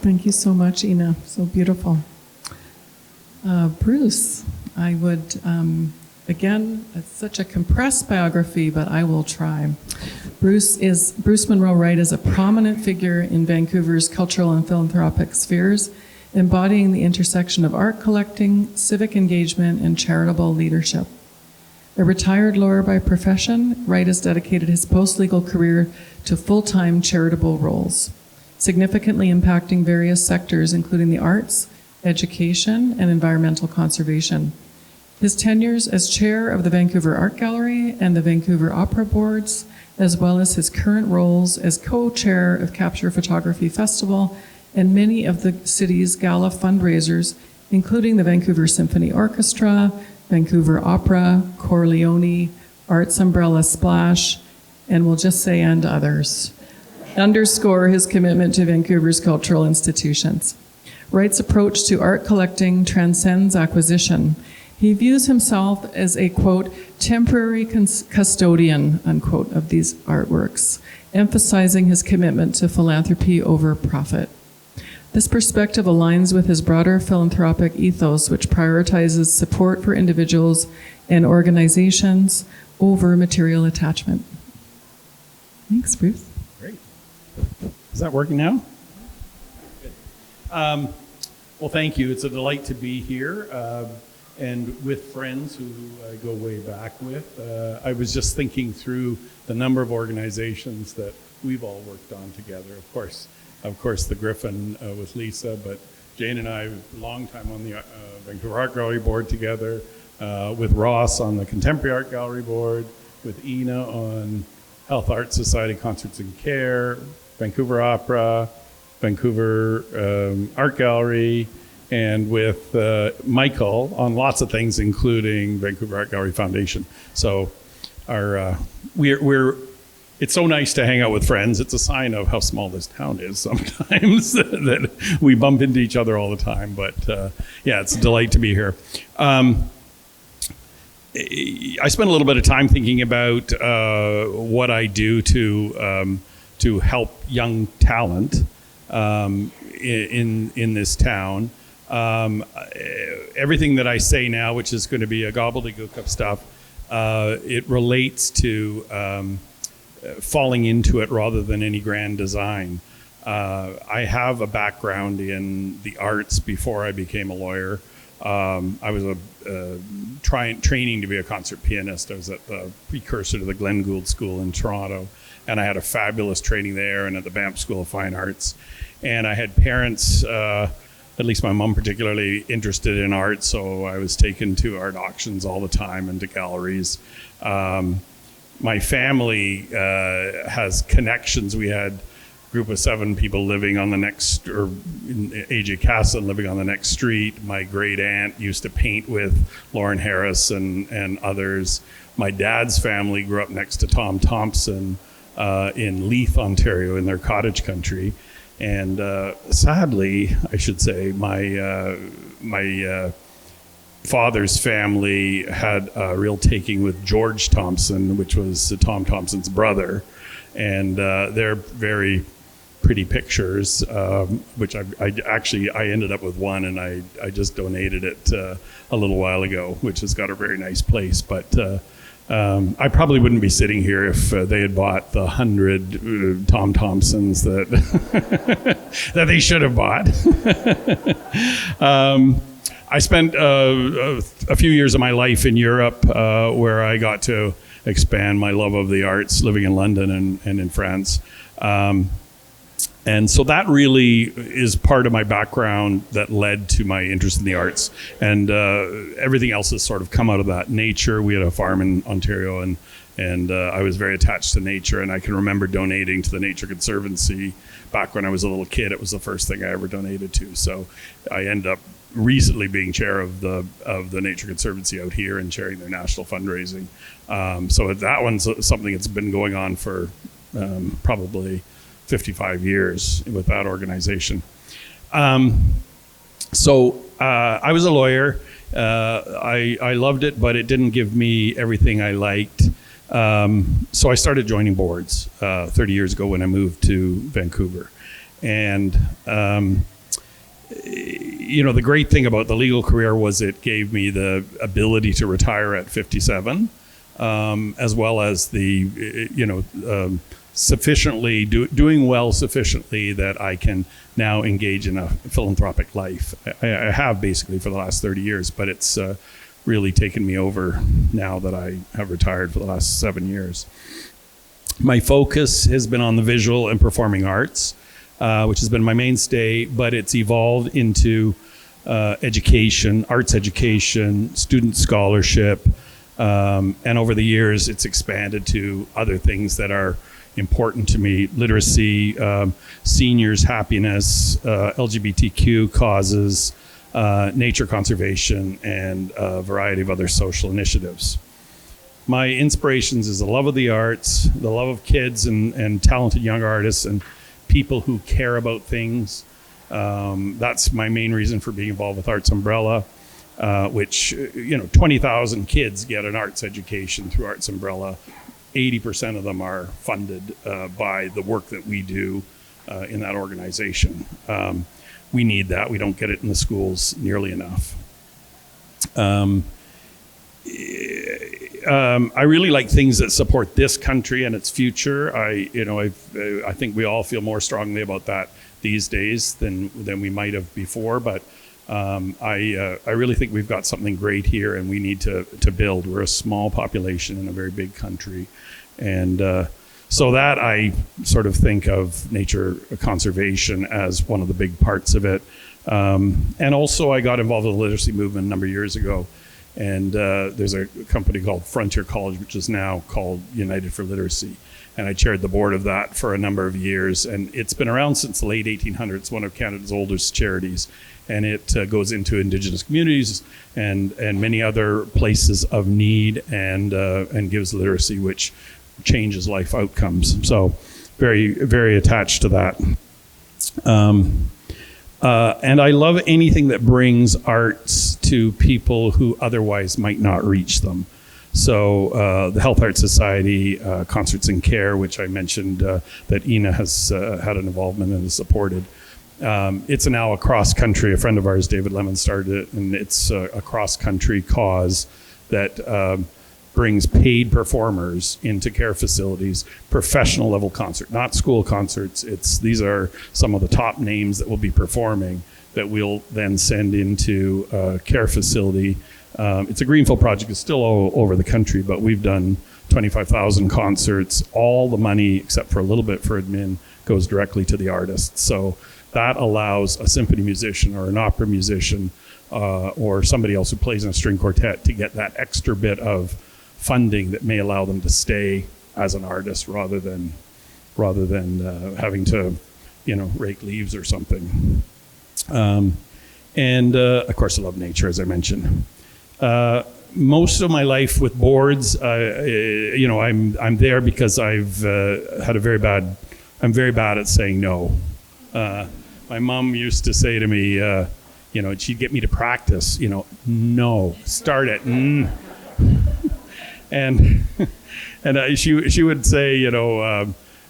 Thank you so much, Ina. So beautiful. Bruce, I would, again, it's such a compressed biography, but I will try. Bruce Munro Wright is a prominent figure in Vancouver's cultural and philanthropic spheres, embodying the intersection of art collecting, civic engagement, and charitable leadership. A retired lawyer by profession, Wright has dedicated his post-legal career to full-time charitable roles, significantly impacting various sectors, including the arts, education, and environmental conservation. His tenures as chair of the Vancouver Art Gallery and the Vancouver Opera Boards, as well as his current roles as co-chair of Capture Photography Festival and many of the city's gala fundraisers, including the Vancouver Symphony Orchestra, Vancouver Opera, Corleone, Arts Umbrella Splash, and we'll just say and others, underscore his commitment to Vancouver's cultural institutions. Wright's approach to art collecting transcends acquisition. He views himself as a, quote, temporary custodian, unquote, of these artworks, emphasizing his commitment to philanthropy over profit. This perspective aligns with his broader philanthropic ethos, which prioritizes support for individuals and organizations over material attachment. Thanks, Bruce. Great. Is that working now? Good. Well, thank you. It's a delight to be here and with friends who I go way back with. I was just thinking through the number of organizations that we've all worked on together. Of course, the Griffin with Lisa, but Jane and I, a long time on the Vancouver Art Gallery board together, with Ross on the Contemporary Art Gallery board, with Ina on Health Art Society Concerts and Care, Vancouver Opera, Vancouver Art Gallery, and with Michael on lots of things, including Vancouver Art Gallery Foundation. So it's so nice to hang out with friends. It's a sign of how small this town is sometimes that we bump into each other all the time. But yeah, it's a delight to be here. I spent a little bit of time thinking about what I do to help young talent in this town. Everything that I say now, which is going to be a gobbledygook of stuff, it relates to falling into it rather than any grand design. I have a background in the arts before I became a lawyer. I was training to be a concert pianist. I was at the precursor to the Glenn Gould School in Toronto, and I had a fabulous training there and at the Banff School of Fine Arts. And I had parents, at least my mom particularly, interested in art, so I was taken to art auctions all the time and to galleries. My family has connections. We had a group of 7 people living on the next, or in AJ Casa living on the next street. My great aunt used to paint with Lauren Harris and others. My dad's family grew up next to Tom Thompson in Leith, Ontario, in their cottage country. And sadly, I should say, my father's family had a real taking with George Thompson, which was Tom Thompson's brother. And they're very pretty pictures, which I ended up with one, and I just donated it a little while ago, which has got a very nice place. But I probably wouldn't be sitting here if they had bought the 100 Tom Thompsons that that they should have bought. I spent a few years of my life in Europe where I got to expand my love of the arts, living in London and in France. And so that really is part of my background that led to my interest in the arts. And everything else has sort of come out of that. Nature, we had a farm in Ontario, and I was very attached to nature. And I can remember donating to the Nature Conservancy back when I was a little kid. It was the first thing I ever donated to. So I ended up recently being chair of the Nature Conservancy out here and chairing their national fundraising. So that one's something that's been going on for probably 55 years with that organization. So I was a lawyer. I loved it, but it didn't give me everything I liked. So I started joining boards 30 years ago when I moved to Vancouver. And the great thing about the legal career was it gave me the ability to retire at 57, as well as the, sufficiently doing well sufficiently that I can now engage in a philanthropic life. I have basically for the last 30 years, but it's really taken me over now that I have retired for the last 7 years. My focus has been on the visual and performing arts, which has been my mainstay, but it's evolved into education, arts education, student scholarship, and over the years it's expanded to other things that are important to me: literacy, seniors' happiness, LGBTQ causes, nature conservation, and a variety of other social initiatives. My inspirations is the love of the arts, the love of kids and talented young artists and people who care about things. That's my main reason for being involved with Arts Umbrella, which 20,000 kids get an arts education through Arts Umbrella. 80% of them are funded by the work that we do in that organization. We need that. We don't get it in the schools nearly enough. I really like things that support this country and its future. I think we all feel more strongly about that these days than we might have before. But I really think we've got something great here, and we need to build. We're a small population in a very big country, and so that I sort of think of nature conservation as one of the big parts of it. And also, I got involved in the literacy movement a number of years ago. And there's a company called Frontier College, which is now called United for Literacy. And I chaired the board of that for a number of years. And it's been around since the late 1800s, one of Canada's oldest charities. And it goes into Indigenous communities and many other places of need and gives literacy, which changes life outcomes. So very, very attached to that. And I love anything that brings arts to people who otherwise might not reach them. So the Health Art Society, Concerts in Care, which I mentioned that Ina has had an involvement in and supported. It's now a cross-country, a friend of ours, David Lemon, started it, and it's a cross-country cause that brings paid performers into care facilities, professional level concert, not school concerts. These are some of the top names that will be performing that we'll then send into a care facility. It's a Greenfield project. It's still all over the country, but we've done 25,000 concerts. All the money, except for a little bit for admin, goes directly to the artists. So that allows a symphony musician or an opera musician or somebody else who plays in a string quartet to get that extra bit of funding that may allow them to stay as an artist rather than having to, rake leaves or something. And of course, I love nature, as I mentioned. Most of my life with boards, I'm there because I've had I'm very bad at saying no. My mom used to say to me, she'd get me to practice, no, start it. And she would say,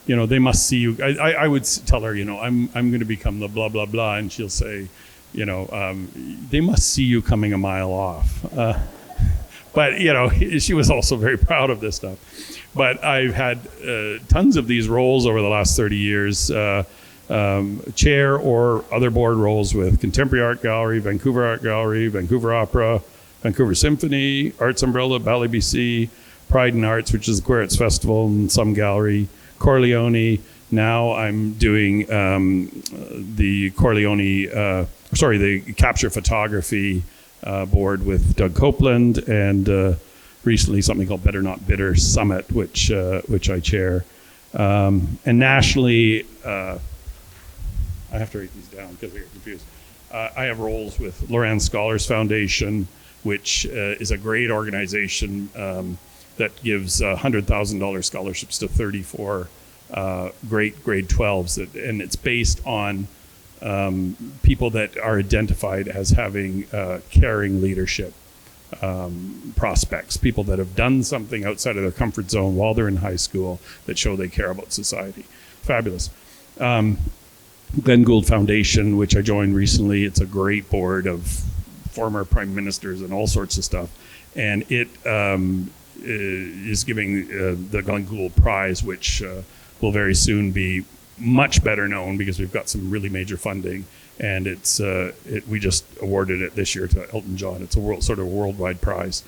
they must see you. I would tell her, I'm going to become the blah, blah, blah. And she'll say, they must see you coming a mile off. But, she was also very proud of this stuff. But I've had tons of these roles over the last 30 years, chair or other board roles with Contemporary Art Gallery, Vancouver Art Gallery, Vancouver Opera, Vancouver Symphony, Arts Umbrella, Ballet BC, Pride in Arts, which is the Queer Arts Festival, and some gallery, Corleone. Now I'm doing the capture photography board with Doug Copeland, and recently something called Better Not Bitter Summit, which I chair. And nationally, I have to write these down because I get confused. I have roles with Loran Scholars Foundation, which is a great organization that gives $100,000 scholarships to 34 great grade 12s, and it's based on people that are identified as having caring leadership prospects, people that have done something outside of their comfort zone while they're in high school that show they care about society. Fabulous. Glenn Gould Foundation, which I joined recently, it's a great board of former prime ministers and all sorts of stuff, and it is giving the Glenn Gould Prize, which will very soon be much better known because we've got some really major funding, and we just awarded it this year to Elton John. It's a sort of worldwide prize.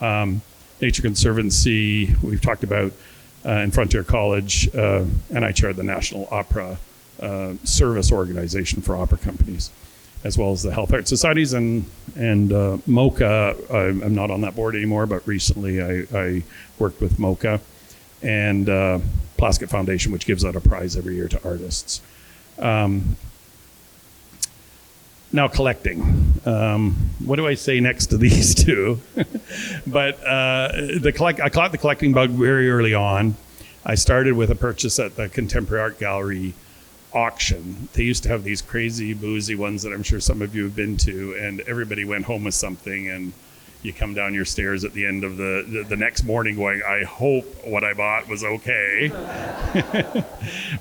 Nature Conservancy, we've talked about in Frontier College, and I chair the National Opera Service Organization for opera companies, as well as the Health Art Societies and MOCA. I'm not on that board anymore, but recently I worked with MOCA, and Plaskett Foundation, which gives out a prize every year to artists. Now collecting. What do I say next to these two? But I caught the collecting bug very early on. I started with a purchase at the Contemporary Art Gallery auction. They used to have these crazy boozy ones that I'm sure some of you have been to, and everybody went home with something, and you come down your stairs at the end of the next morning going, I hope what I bought was okay.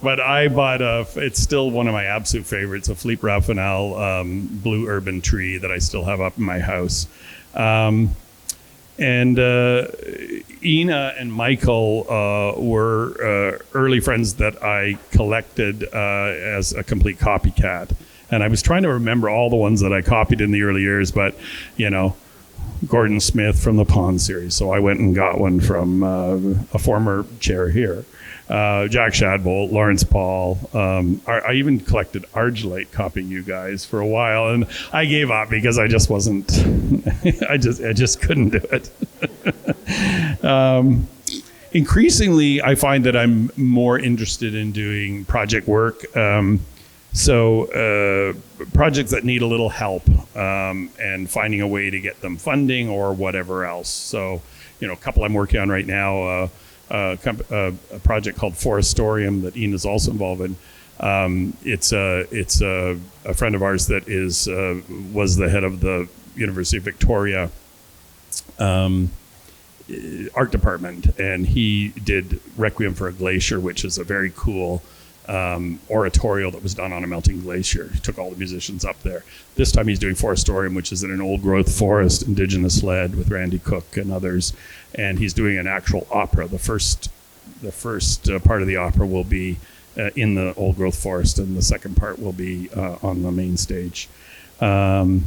But I bought it's still one of my absolute favorites, a Philippe Raphael blue urban tree that I still have up in my house. And Ina and Michael were early friends that I collected as a complete copycat. And I was trying to remember all the ones that I copied in the early years, but, Gordon Smith from the Pond series. So I went and got one from a former chair here. Jack Shadbolt, Lawrence Paul. I even collected Argillite copying you guys for a while, and I gave up because I just wasn't, I just couldn't do it. Increasingly, I find that I'm more interested in doing project work. So projects that need a little help and finding a way to get them funding or whatever else. So, a couple I'm working on right now, a project called Forestorium that Ian is also involved in. It's a friend of ours that was the head of the University of Victoria art department, and he did Requiem for a Glacier, which is a very cool oratorio that was done on a melting glacier. He took all the musicians up there. This time he's doing Forestorium, which is in an old growth forest, indigenous led, with Randy Cook and others, and he's doing an actual opera. The first part of the opera will be in the old growth forest, and the second part will be on the main stage. I'm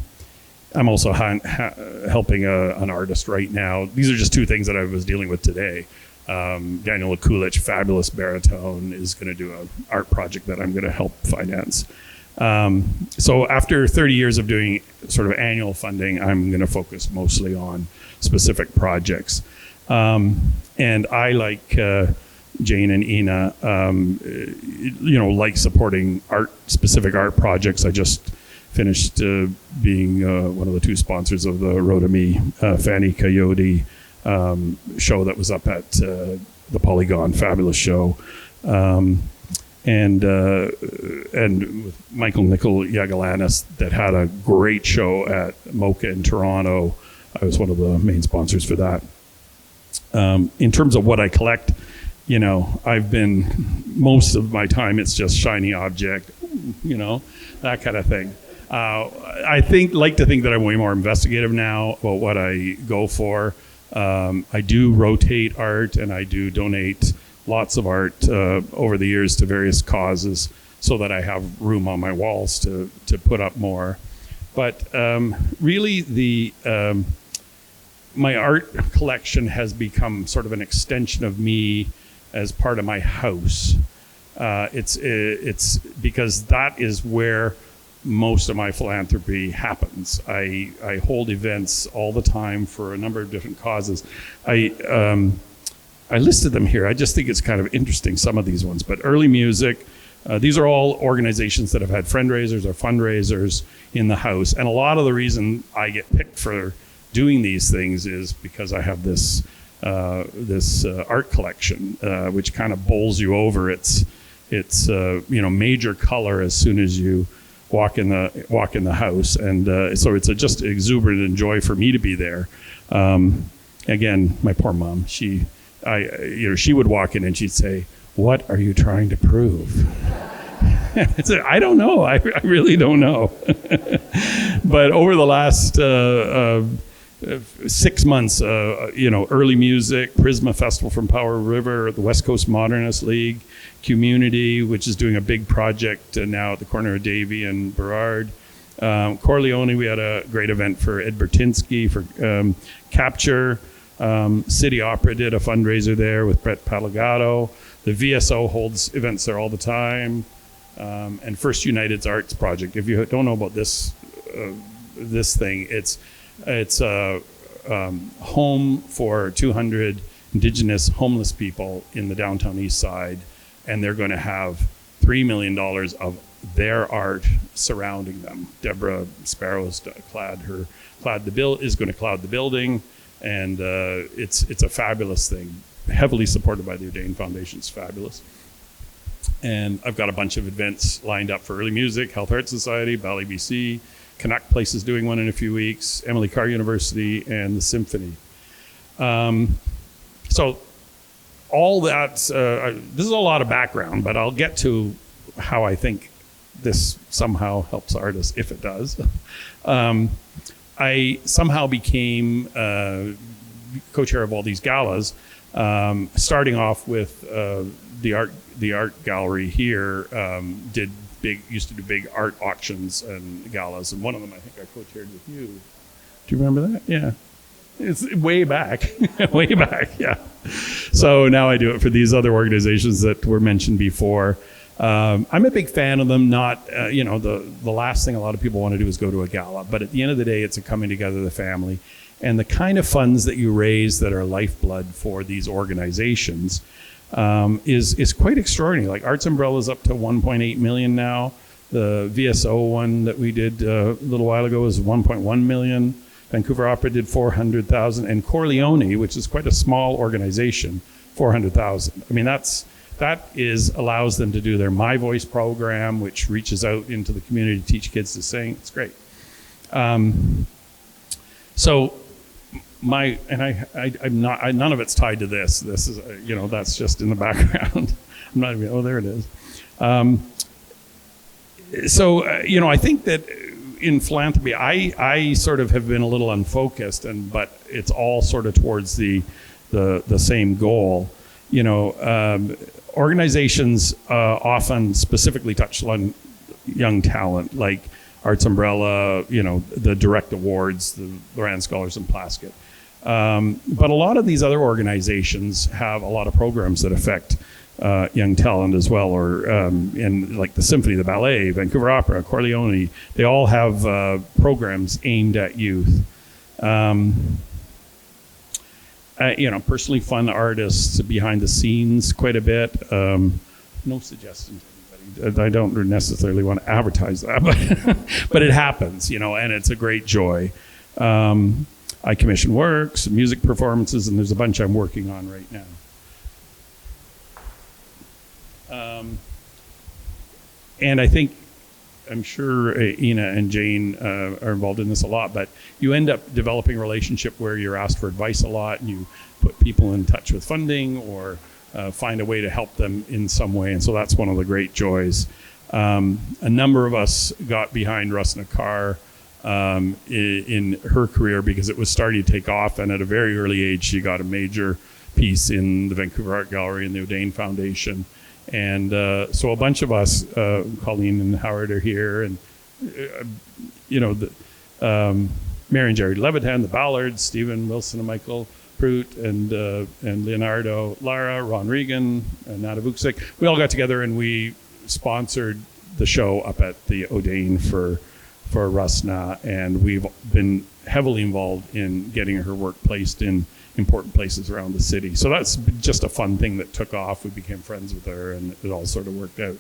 also helping an artist right now. These are just two things that I was dealing with today. Daniel Akulich, fabulous baritone, is going to do an art project that I'm going to help finance. So after 30 years of doing sort of annual funding, I'm going to focus mostly on specific projects. And I, like Jane and Ina, like supporting specific art projects. I just finished being one of the two sponsors of the Rotimi Fanny Coyote show that was up at the Polygon. Fabulous show. And with Michael Nicol Yagalanis that had a great show at MoCA in Toronto. I was one of the main sponsors for that. In terms of what I collect, I've been, most of my time, it's just shiny object, that kind of thing. I like to think that I'm way more investigative now about what I go for. I do rotate art, and I do donate lots of art over the years to various causes so that I have room on my walls to put up more. But really, my art collection has become sort of an extension of me as part of my house. It's because that is where most of my philanthropy happens. I hold events all the time for a number of different causes. I listed them here. I just think it's kind of interesting, some of these ones. But early music, these are all organizations that have had friendraisers or fundraisers in the house. And a lot of the reason I get picked for doing these things is because I have this art collection, which kind of bowls you over. It's major color as soon as you walk in the house, and so it's just exuberant and joy for me to be there. Again, my poor mom, she would walk in and she'd say, "What are you trying to prove?" I don't know. I really don't know. But over the last 6 months, early music, Prisma Festival from Powder River, the West Coast Modernist League, Community, which is doing a big project now at the corner of Davie and Burrard. Corleone, we had a great event for Ed Bertinsky for Capture. City Opera did a fundraiser there with Brett Palagato. The VSO holds events there all the time. And First United's Arts Project. If you don't know about this thing, it's a home for 200 Indigenous homeless people in the downtown east side, and they're going to have $3 million of their art surrounding them. Deborah Sparrow's is going to cloud the building, and it's a fabulous thing. Heavily supported by the Udain Foundation. It's fabulous. And I've got a bunch of events lined up for early music, Health Art Society, Bally BC, Canuck Place is doing one in a few weeks, Emily Carr University, and the Symphony. So all that, this is a lot of background, but I'll get to how I think this somehow helps artists, if it does. I somehow became co-chair of all these galas, starting off with the art gallery here used to do big art auctions and galas, and one of them I think I co-chaired with you. Do you remember that? Yeah. It's way back, way back, yeah. So now I do it for these other organizations that were mentioned before. I'm a big fan of them. Not, the last thing a lot of people want to do is go to a gala, but at the end of the day, it's a coming together of the family. And the kind of funds that you raise that are lifeblood for these organizations is quite extraordinary. Like Arts Umbrella is up to 1.8 million now. The VSO one that we did a little while ago was 1.1 million. Vancouver Opera did 400,000, and Corleone, which is quite a small organization, 400,000. I mean, that allows them to do their My Voice program, which reaches out into the community to teach kids to sing. It's great. So none of it's tied to this. This is, that's just in the background. I'm not even, there it is. I think that in philanthropy, I sort of have been a little unfocused, but it's all sort of towards the same goal. Organizations often specifically touch on young talent, like Arts Umbrella, the Direct Awards, the Loran Scholars and Plaskett. But a lot of these other organizations have a lot of programs that affect young talent as well, or in like the symphony, the ballet, Vancouver Opera, Corleone. They all have programs aimed at youth. Personally fund artists behind the scenes quite a bit. No suggestions to anybody. I don't necessarily want to advertise that, but it happens, and it's a great joy. I commission works, music performances, and there's a bunch I'm working on right now. And I'm sure Ina and Jane are involved in this a lot, but you end up developing a relationship where you're asked for advice a lot, and you put people in touch with funding or find a way to help them in some way. And so that's one of the great joys. A number of us got behind Rusna Carr in her career because it was starting to take off, and at a very early age she got a major piece in the Vancouver Art Gallery and the O'Dane Foundation. And so a bunch of us, Colleen and Howard are here, and Mary and Jerry Levitan, the Ballards, Stephen Wilson and Michael Prout, and Leonardo Lara, Ron Regan, and Nada Vuksik. We all got together and we sponsored the show up at the O'Dane for Rusna, and we've been heavily involved in getting her work placed in important places around the city. So that's just a fun thing that took off. We became friends with her, and it all sort of worked out.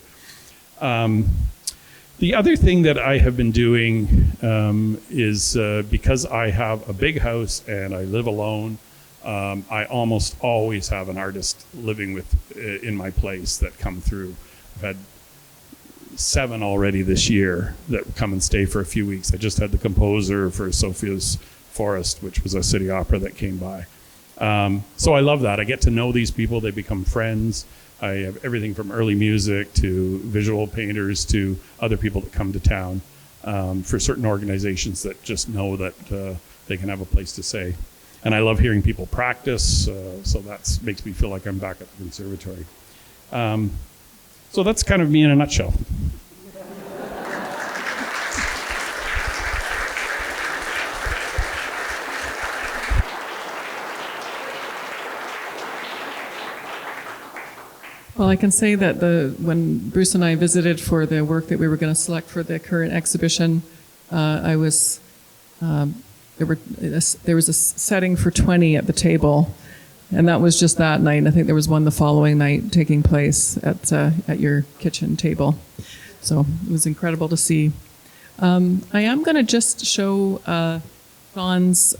The other thing that I have been doing is because I have a big house and I live alone, I almost always have an artist living in my place that come through. I've had 7 already this year that come and stay for a few weeks. I just had the composer for Sophia's Forest, which was a city opera that came by. So I love that. I get to know these people. They become friends. I have everything from early music to visual painters to other people that come to town for certain organizations that just know that they can have a place to stay. And I love hearing people practice, so that makes me feel like I'm back at the conservatory. So that's kind of me in a nutshell. Well, I can say that when Bruce and I visited for the work that we were going to select for the current exhibition, there was a setting for 20 at the table, and that was just that night. I think there was one the following night taking place at your kitchen table. So it was incredible to see. I am going to just show Shawn's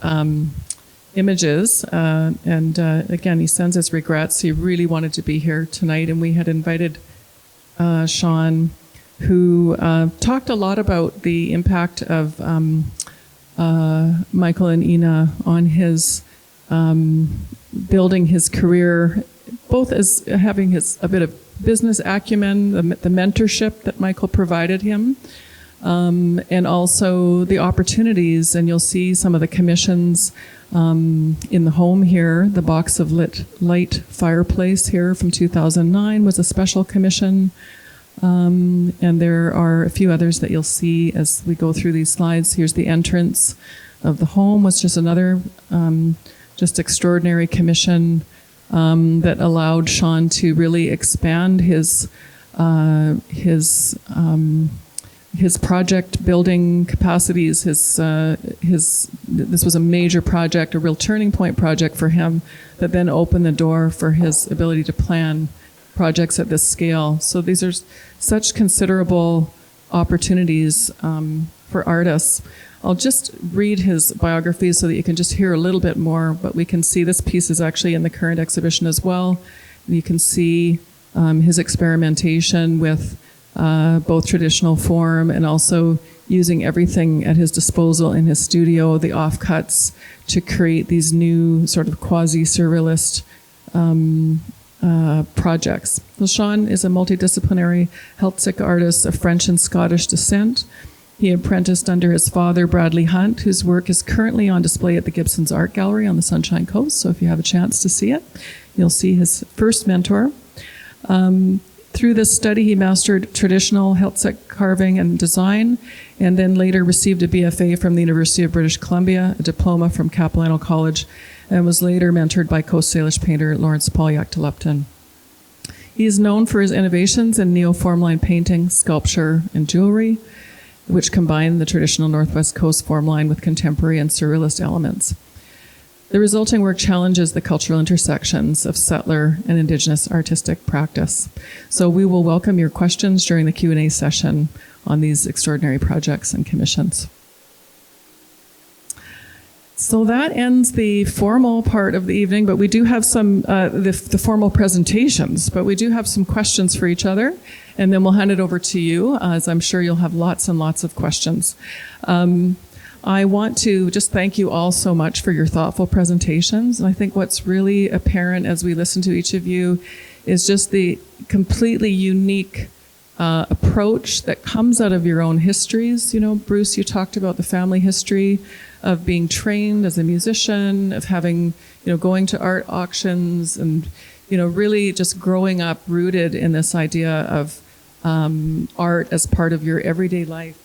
images, and again, he sends his regrets. He really wanted to be here tonight, and we had invited Shawn, who talked a lot about the impact of Michael and Ina on his building his career, both as having a bit of business acumen, the mentorship that Michael provided him, and also the opportunities. And you'll see some of the commissions in the home here. The Box of Light fireplace here from 2009 was a special commission. And there are a few others that you'll see as we go through these slides. Here's the entrance of the home, was just another just extraordinary commission that allowed Shawn to really expand his project building capacities. This was a major project, a real turning point project for him that then opened the door for his ability to plan projects at this scale. So these are such considerable opportunities for artists. I'll just read his biography so that you can just hear a little bit more, but we can see this piece is actually in the current exhibition as well. You can see his experimentation with both traditional form and also using everything at his disposal in his studio, the offcuts, to create these new sort of quasi-surrealist projects. So Shawn is a multidisciplinary Celtic artist of French and Scottish descent. He apprenticed under his father, Bradley Hunt, whose work is currently on display at the Gibson's Art Gallery on the Sunshine Coast. So if you have a chance to see it, you'll see his first mentor. Through this study, he mastered traditional Celtic carving and design, and then later received a BFA from the University of British Columbia, a diploma from Capilano College, and was later mentored by Coast Salish painter Lawrence Polyak to Lupton. He is known for his innovations in neo-formline painting, sculpture, and jewelry, which combine the traditional Northwest Coast form line with contemporary and surrealist elements. The resulting work challenges the cultural intersections of settler and Indigenous artistic practice. So we will welcome your questions during the Q&A session on these extraordinary projects and commissions. So that ends the formal part of the evening, but we do have some, the formal presentations, but we do have some questions for each other, and then we'll hand it over to you, as I'm sure you'll have lots and lots of questions. I want to just thank you all so much for your thoughtful presentations, and I think what's really apparent as we listen to each of you is just the completely unique approach that comes out of your own histories. You know, Bruce, you talked about the family history of being trained as a musician, of having, you know, going to art auctions and, you know, really just growing up rooted in this idea of art as part of your everyday life.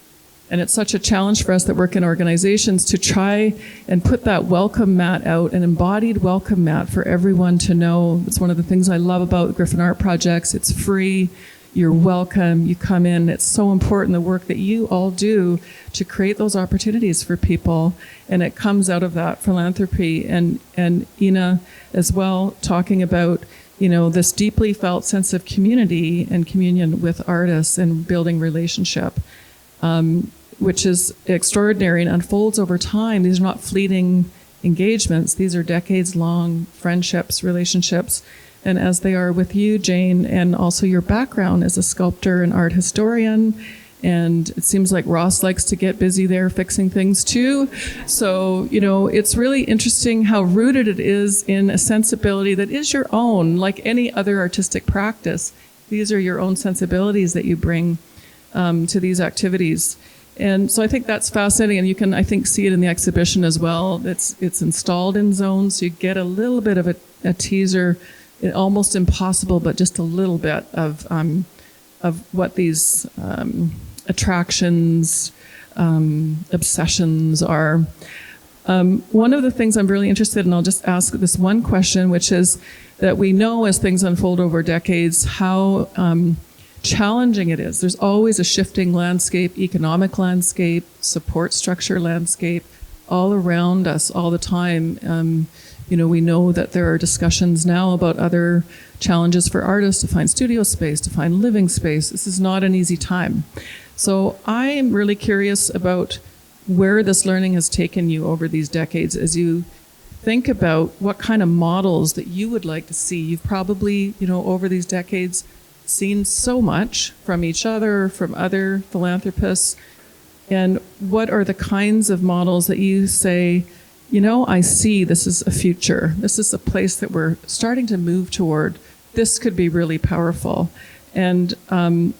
And it's such a challenge for us that work in organizations to try and put that welcome mat out, an embodied welcome mat for everyone to know. It's one of the things I love about Griffin Art Projects. It's free. You're welcome. You come in. It's so important, the work that you all do to create those opportunities for people. And it comes out of that philanthropy. And Ina as well, talking about, you know, this deeply felt sense of community and communion with artists and building relationship, which is extraordinary and unfolds over time. These are not fleeting engagements. These are decades-long friendships, relationships. And as they are with you, Jane, and also your background as a sculptor and art historian, and it seems like Ross likes to get busy there fixing things too. So, you know, it's really interesting how rooted it is in a sensibility that is your own, like any other artistic practice. These are your own sensibilities that you bring to these activities. And so I think that's fascinating, and you can, I think, see it in the exhibition as well. It's installed in zones, so you get a little bit of a teaser, almost impossible, but just a little bit of what these attractions, obsessions are. One of the things I'm really interested in, I'll just ask this one question, which is that we know as things unfold over decades how challenging it is. There's always a shifting landscape, economic landscape, support structure landscape, all around us all the time. You know, we know that there are discussions now about other challenges for artists to find studio space, to find living space. This is not an easy time. So I am really curious about where this learning has taken you over these decades as you think about what kind of models that you would like to see. You've probably, you know, over these decades seen so much from each other, from other philanthropists, and what are the kinds of models that you say, you know, I see this is a future. This is a place that we're starting to move toward. This could be really powerful. And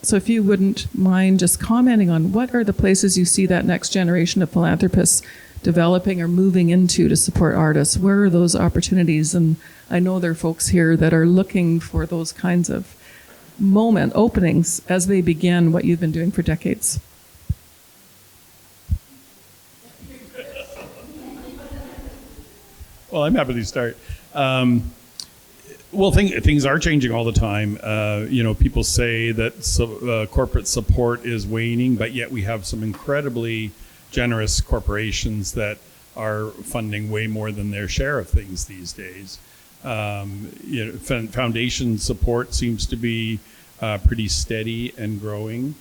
so if you wouldn't mind just commenting on what are the places you see that next generation of philanthropists developing or moving into to support artists? Where are those opportunities? And I know there are folks here that are looking for those kinds of openings as they begin what you've been doing for decades. Well, I'm happy to start. Well, things are changing all the time. You know, people say that corporate support is waning, but yet we have some incredibly generous corporations that are funding way more than their share of things these days. You know, foundation support seems to be pretty steady and growing.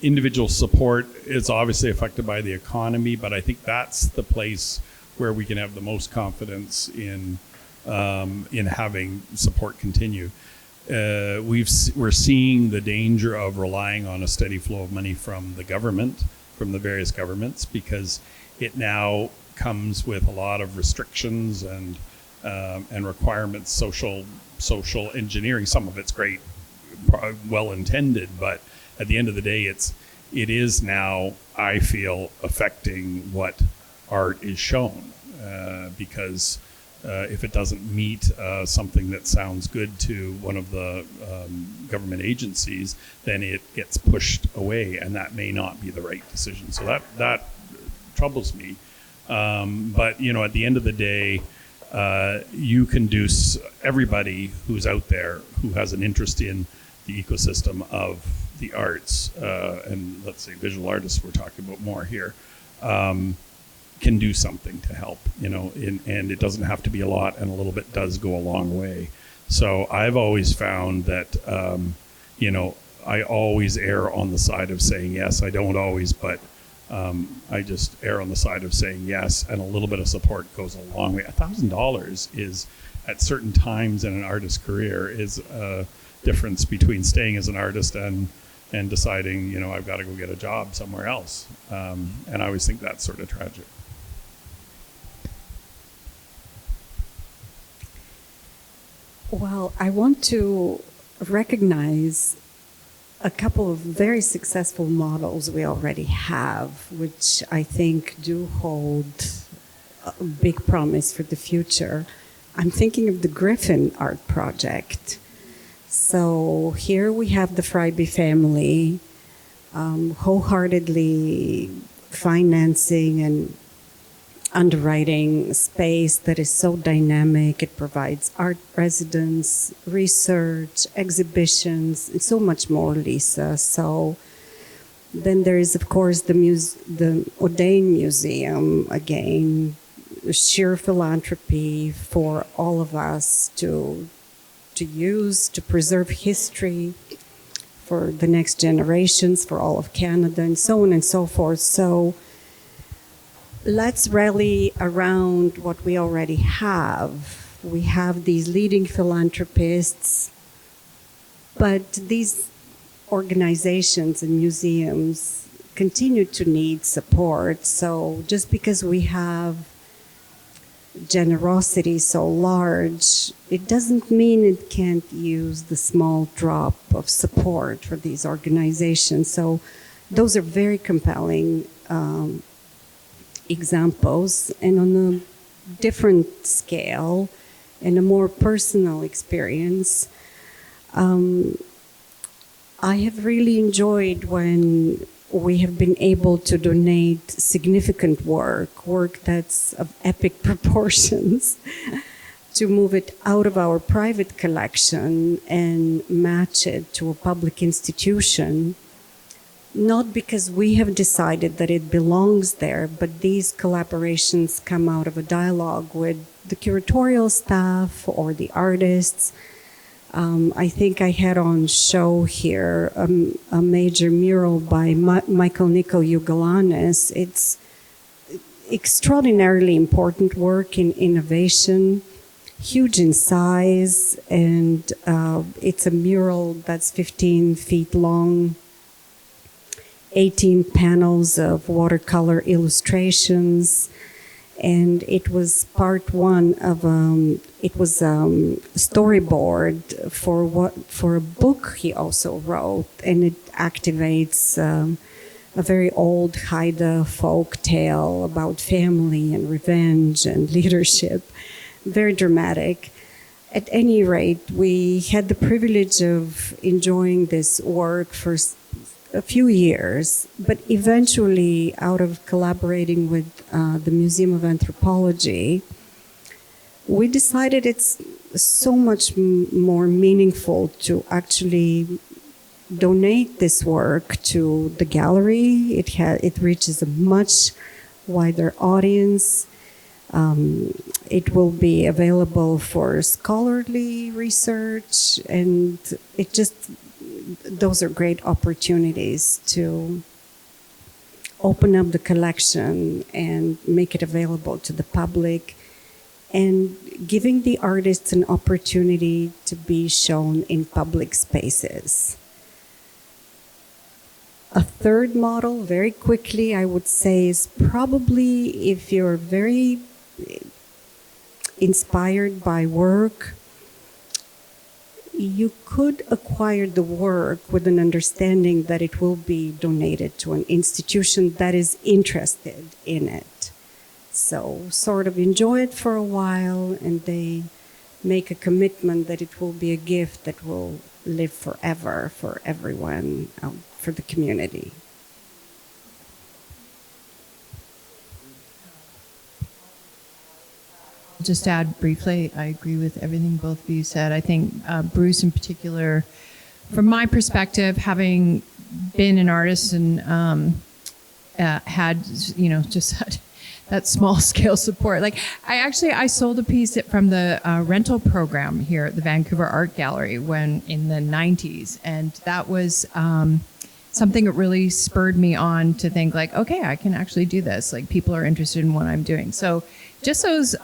Individual support is obviously affected by the economy, but I think that's the place where we can have the most confidence in having support continue. We're seeing the danger of relying on a steady flow of money from the government, from the various governments, because it now comes with a lot of restrictions and requirements, social engineering. Some of it's great, well intended, but at the end of the day, it is now, I feel, affecting what art is shown, because if it doesn't meet something that sounds good to one of the government agencies, then it gets pushed away, and that may not be the right decision. So that troubles me. But you know, at the end of the day, you can do, everybody who's out there who has an interest in the ecosystem of the arts, and let's say visual artists we're talking about more here, can do something to help, and it doesn't have to be a lot, and a little bit does go a long way. So I've always found that, I always err on the side of saying yes. I don't always, but I just err on the side of saying yes, and a little bit of support goes a long way. $1,000 is, at certain times in an artist's career, is a difference between staying as an artist and deciding, I've got to go get a job somewhere else. And I always think that's sort of tragic. Well, I want to recognize a couple of very successful models we already have, which I think do hold a big promise for the future. I'm thinking of the Griffin art project. So here we have the Fryby family wholeheartedly financing and underwriting space that is so dynamic. It provides art residence, research, exhibitions, and so much more, Lisa. So then there is, of course, the O'Dane Museum, again, sheer philanthropy for all of us to use, to preserve history for the next generations, for all of Canada, and so on and so forth. So let's rally around what we already have. We have these leading philanthropists, but these organizations and museums continue to need support. So just because we have generosity so large, it doesn't mean it can't use the small drop of support for these organizations. So those are very compelling examples. And on a different scale and a more personal experience, I have really enjoyed when we have been able to donate significant work that's of epic proportions, to move it out of our private collection and match it to a public institution. Not because we have decided that it belongs there, but these collaborations come out of a dialogue with the curatorial staff or the artists. I think I had on show here a major mural by Michael Nicol Ugalanis. It's extraordinarily important work in innovation, huge in size, and it's a mural that's 15 feet long, 18 panels of watercolor illustrations, and it was part one of storyboard for a book he also wrote, and it activates a very old Haida folk tale about family and revenge and leadership. Very dramatic. At any rate, we had the privilege of enjoying this work for a few years, but eventually, out of collaborating with the Museum of Anthropology, we decided it's so much more meaningful to actually donate this work to the gallery. It reaches a much wider audience. It will be available for scholarly research, and those are great opportunities to open up the collection and make it available to the public, and giving the artists an opportunity to be shown in public spaces. A third model, very quickly, I would say, is probably if you're very inspired by work, you could acquire the work with an understanding that it will be donated to an institution that is interested in it. So sort of enjoy it for a while, and they make a commitment that it will be a gift that will live forever for everyone, for the community. just add briefly, I agree with everything both of you said. I think Bruce in particular, from my perspective, having been an artist and had, just that small scale support. Like I sold a piece from the rental program here at the Vancouver Art Gallery when in the 90s. And that was something that really spurred me on to think like, okay, I can actually do this. Like people are interested in what I'm doing. So just those,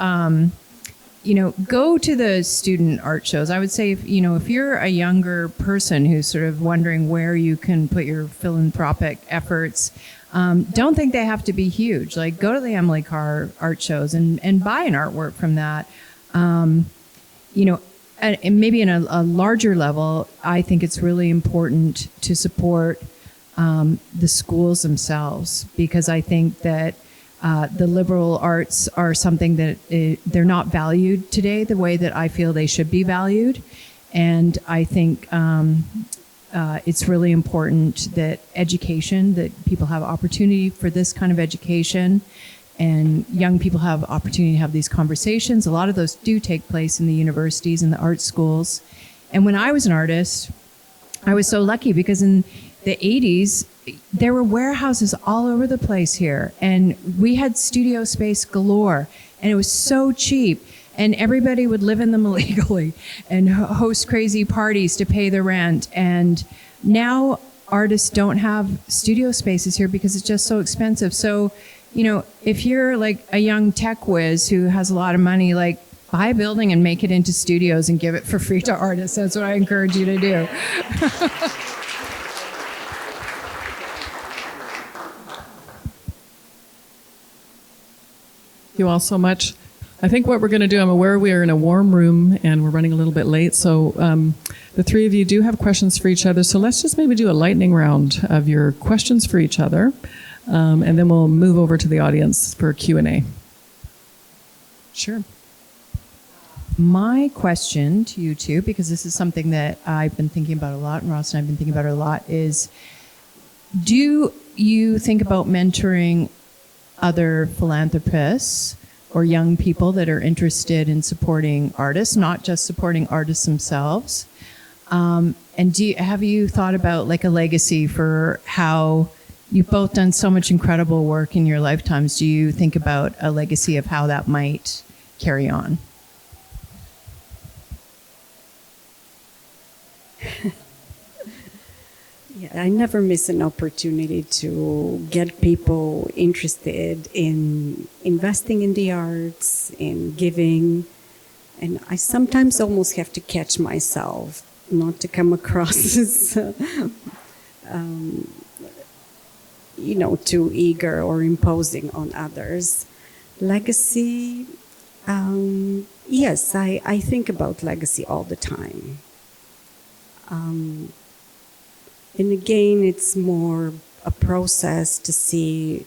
go to the student art shows. I would say, if you're a younger person who's sort of wondering where you can put your philanthropic efforts, don't think they have to be huge. Like go to the Emily Carr art shows and buy an artwork from that. And maybe in a larger level, I think it's really important to support the schools themselves, because I think that the liberal arts are something that they're not valued today the way that I feel they should be valued. And I think it's really important that education, that people have opportunity for this kind of education, and young people have opportunity to have these conversations. A lot of those do take place in the universities and the art schools. And when I was an artist, I was so lucky because in the 80s, there were warehouses all over the place here, and we had studio space galore, and it was so cheap, and everybody would live in them illegally and host crazy parties to pay the rent. And now artists don't have studio spaces here because it's just so expensive. So, if you're like a young tech whiz who has a lot of money, like buy a building and make it into studios and give it for free to artists. That's what I encourage you to do. Thank you all so much. I think what we're going to do, I'm aware we are in a warm room and we're running a little bit late, so the three of you do have questions for each other, so let's just maybe do a lightning round of your questions for each other, and then we'll move over to the audience for Q&A. Sure. My question to you two, because this is something that I've been thinking about a lot, and Ross and I have been thinking about it a lot, is do you think about mentoring other philanthropists or young people that are interested in supporting artists, not just supporting artists themselves? And have you thought about like a legacy for how you've both done so much incredible work in your lifetimes? Do you think about a legacy of how that might carry on? Yeah, I never miss an opportunity to get people interested in investing in the arts, in giving. And I sometimes almost have to catch myself not to come across as, too eager or imposing on others. Legacy, yes, I think about legacy all the time. And again, it's more a process to see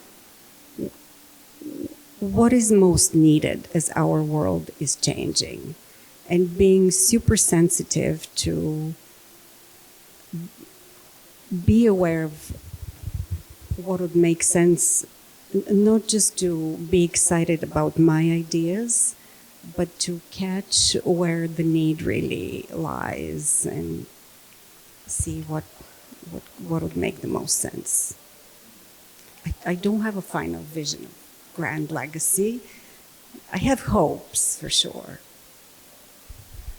what is most needed as our world is changing, and being super sensitive to be aware of what would make sense, not just to be excited about my ideas, but to catch where the need really lies and see what would make the most sense. I don't have a final vision of grand legacy. I have hopes, for sure.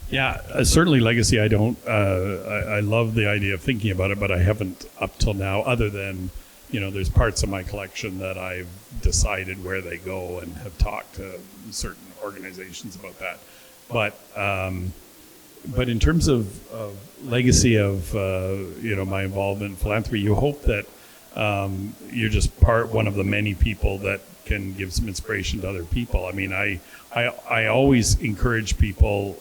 Yeah, certainly legacy I don't. I love the idea of thinking about it, but I haven't up till now, other than, there's parts of my collection that I've decided where they go and have talked to certain organizations about that. But in terms of legacy of my involvement in philanthropy, you hope that you're just one of the many people that can give some inspiration to other people. I mean, I always encourage people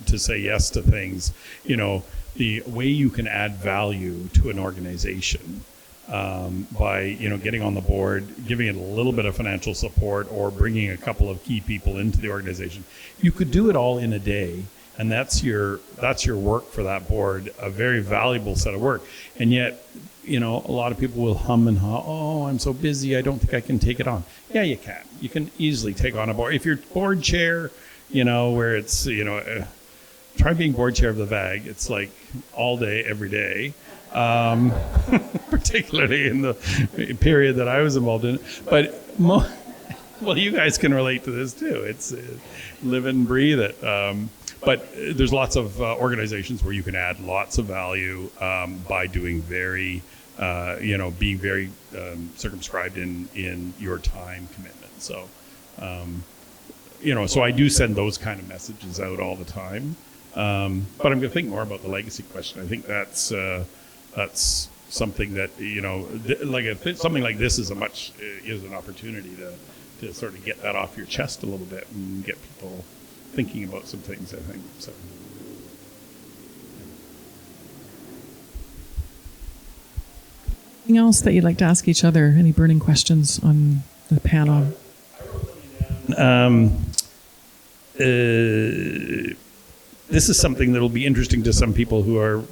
to say yes to things. The way you can add value to an organization by getting on the board, giving it a little bit of financial support, or bringing a couple of key people into the organization. You could do it all in a day. and that's your work for that board, a very valuable set of work. And yet, a lot of people will hum and haw, oh, I'm so busy, I don't think I can take it on. Yeah, you can. You can easily take on a board. If you're board chair, where it's, try being board chair of the VAG. It's like all day, every day, particularly in the period that I was involved in. But, well, you guys can relate to this too. It's live and breathe it. But there's lots of organizations where you can add lots of value by doing being very circumscribed in your time commitment. So, so I do send those kind of messages out all the time. But I'm going to think more about the legacy question. I think that's something that something like this is an opportunity to sort of get that off your chest a little bit and get people thinking about some things, I think. So. Anything else that you'd like to ask each other? Any burning questions on the panel? This is something that will be interesting to some people who are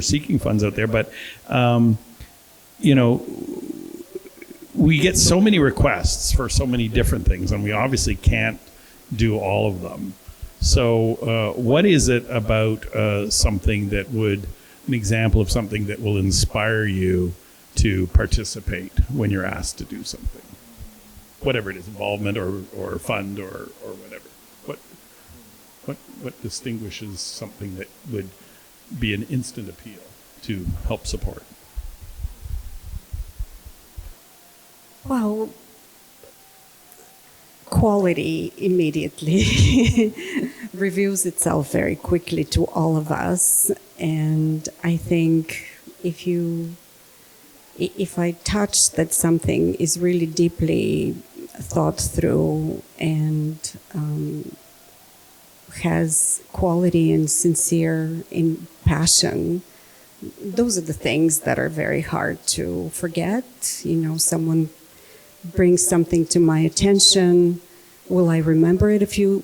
seeking funds out there. But, we get so many requests for so many different things, and we obviously can't do all of them. So what is it about an example of something that will inspire you to participate when you're asked to do something? Whatever it is, involvement or fund or whatever. What distinguishes something that would be an instant appeal to help support? Well, quality immediately reveals itself very quickly to all of us. And I think if I touch that something is really deeply thought through and has quality and sincere in passion, those are the things that are very hard to forget. Someone brings something to my attention. Will I remember it a few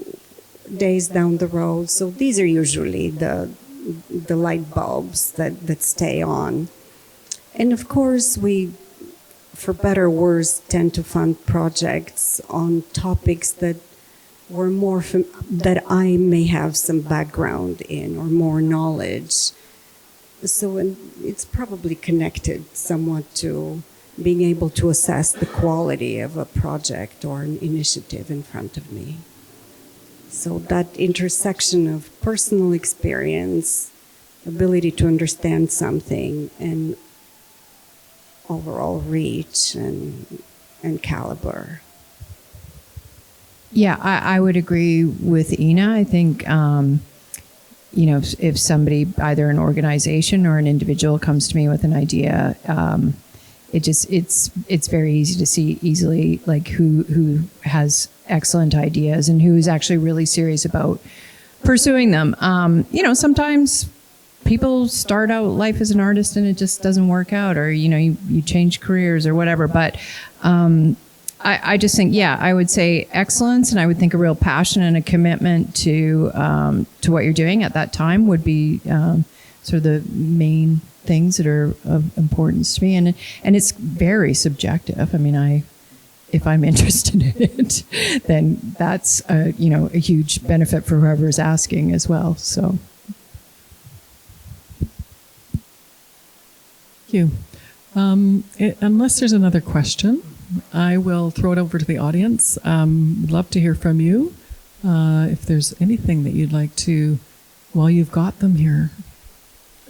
days down the road? So these are usually the light bulbs that stay on. And of course, we, for better or worse, tend to fund projects on topics that were more that I may have some background in or more knowledge. So it's probably connected somewhat to being able to assess the quality of a project or an initiative in front of me. So that intersection of personal experience, ability to understand something, and overall reach and caliber. Yeah, I would agree with Ina. I think, if somebody, either an organization or an individual, comes to me with an idea, it's very easy to see easily like who has excellent ideas and who is actually really serious about pursuing them. Sometimes people start out life as an artist and it just doesn't work out, or you change careers or whatever. But I just think, I would say excellence, and I would think a real passion and a commitment to what you're doing at that time would be sort of the main things that are of importance to me, and it's very subjective. I mean, if I'm interested in it, then that's a huge benefit for whoever's asking as well. So, thank you. Unless there's another question, I will throw it over to the audience. Would love to hear from you. If there's anything that you'd like to, while you've got them here.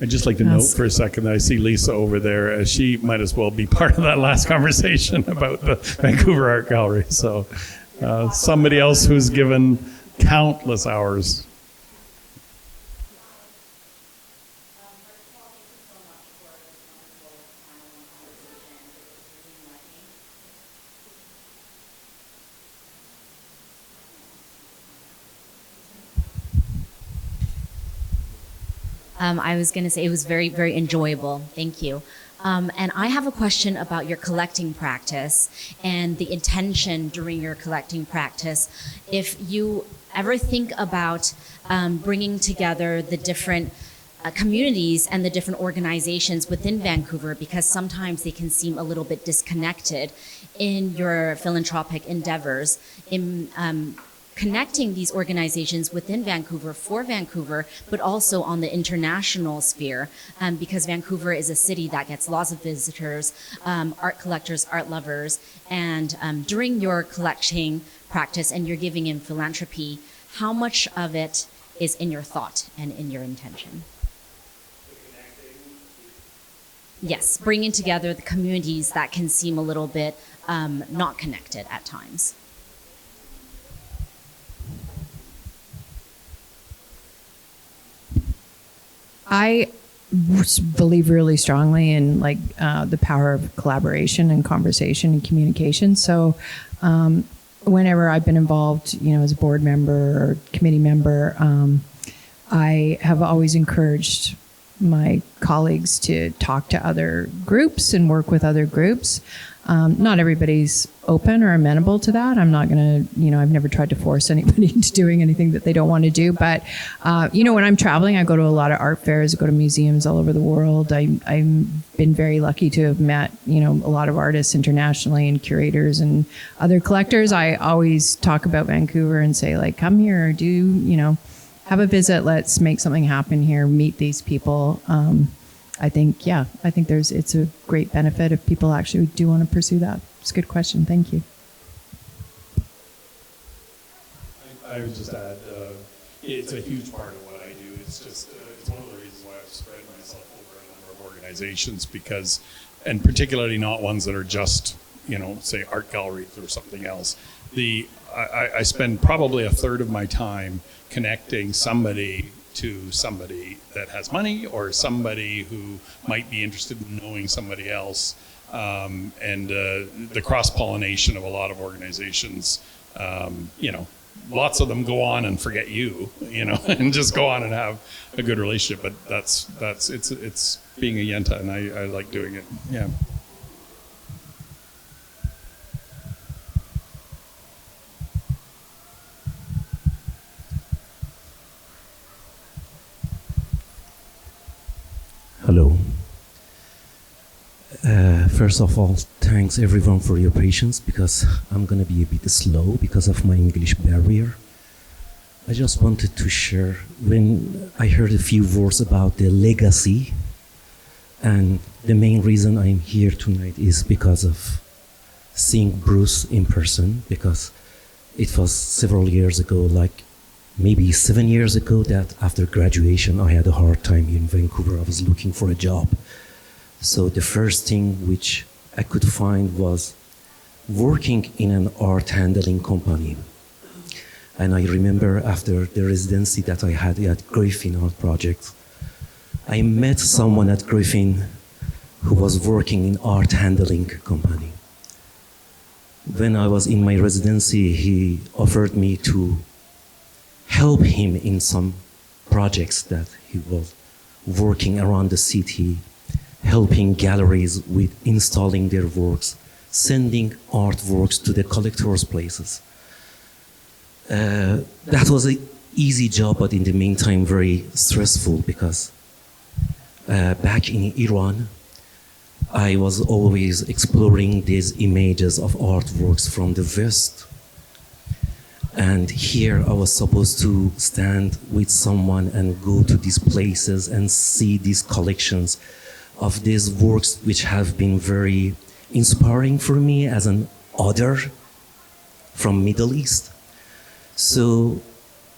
I'd just like to note for a second that I see Lisa over there. She might as well be part of that last conversation about the Vancouver Art Gallery. So somebody else who's given countless hours. I was going to say it was very, very enjoyable. Thank you. And I have a question about your collecting practice and the intention during your collecting practice. If you ever think about bringing together the different communities and the different organizations within Vancouver, because sometimes they can seem a little bit disconnected in your philanthropic endeavors, in connecting these organizations within Vancouver for Vancouver, but also on the international sphere, because Vancouver is a city that gets lots of visitors, art collectors, art lovers, and during your collecting practice and your giving in philanthropy, how much of it is in your thought and in your intention? Yes, bringing together the communities that can seem a little bit not connected at times. I believe really strongly in the power of collaboration and conversation and communication. So whenever I've been involved, as a board member or committee member, I have always encouraged my colleagues to talk to other groups and work with other groups. Not everybody's open or amenable to that. I'm not going to, I've never tried to force anybody into doing anything that they don't want to do. But, when I'm traveling, I go to a lot of art fairs, I go to museums all over the world. I've been very lucky to have met, a lot of artists internationally and curators and other collectors. I always talk about Vancouver and say, come here, have a visit. Let's make something happen here. Meet these people. I think it's a great benefit if people actually do want to pursue that. It's a good question. Thank you. I would just add, it's a huge part of what I do. It's just, it's one of the reasons why I've spread myself over a number of organizations, because, and particularly not ones that are just, say art galleries or something else. I spend probably a third of my time connecting somebody to somebody that has money, or somebody who might be interested in knowing somebody else, and the cross-pollination of a lot of organizations. Lots of them go on and forget you, and just go on and have a good relationship. But it's being a Yenta, and I like doing it. Yeah. Hello. First of all, thanks everyone for your patience, because I'm going to be a bit slow because of my English barrier. I just wanted to share, when I heard a few words about the legacy, and the main reason I'm here tonight is because of seeing Bruce in person, because it was several years ago, maybe 7 years ago, that after graduation I had a hard time in Vancouver. I was looking for a job. So the first thing which I could find was working in an art handling company. And I remember after the residency that I had at Griffin Art Project, I met someone at Griffin who was working in art handling company. When I was in my residency, he offered me to help him in some projects that he was working around the city, helping galleries with installing their works, sending artworks to the collectors' places. That was an easy job, but in the meantime very stressful, because back in Iran, I was always exploring these images of artworks from the West. And here I was supposed to stand with someone and go to these places and see these collections of these works, which have been very inspiring for me as an other from Middle East. So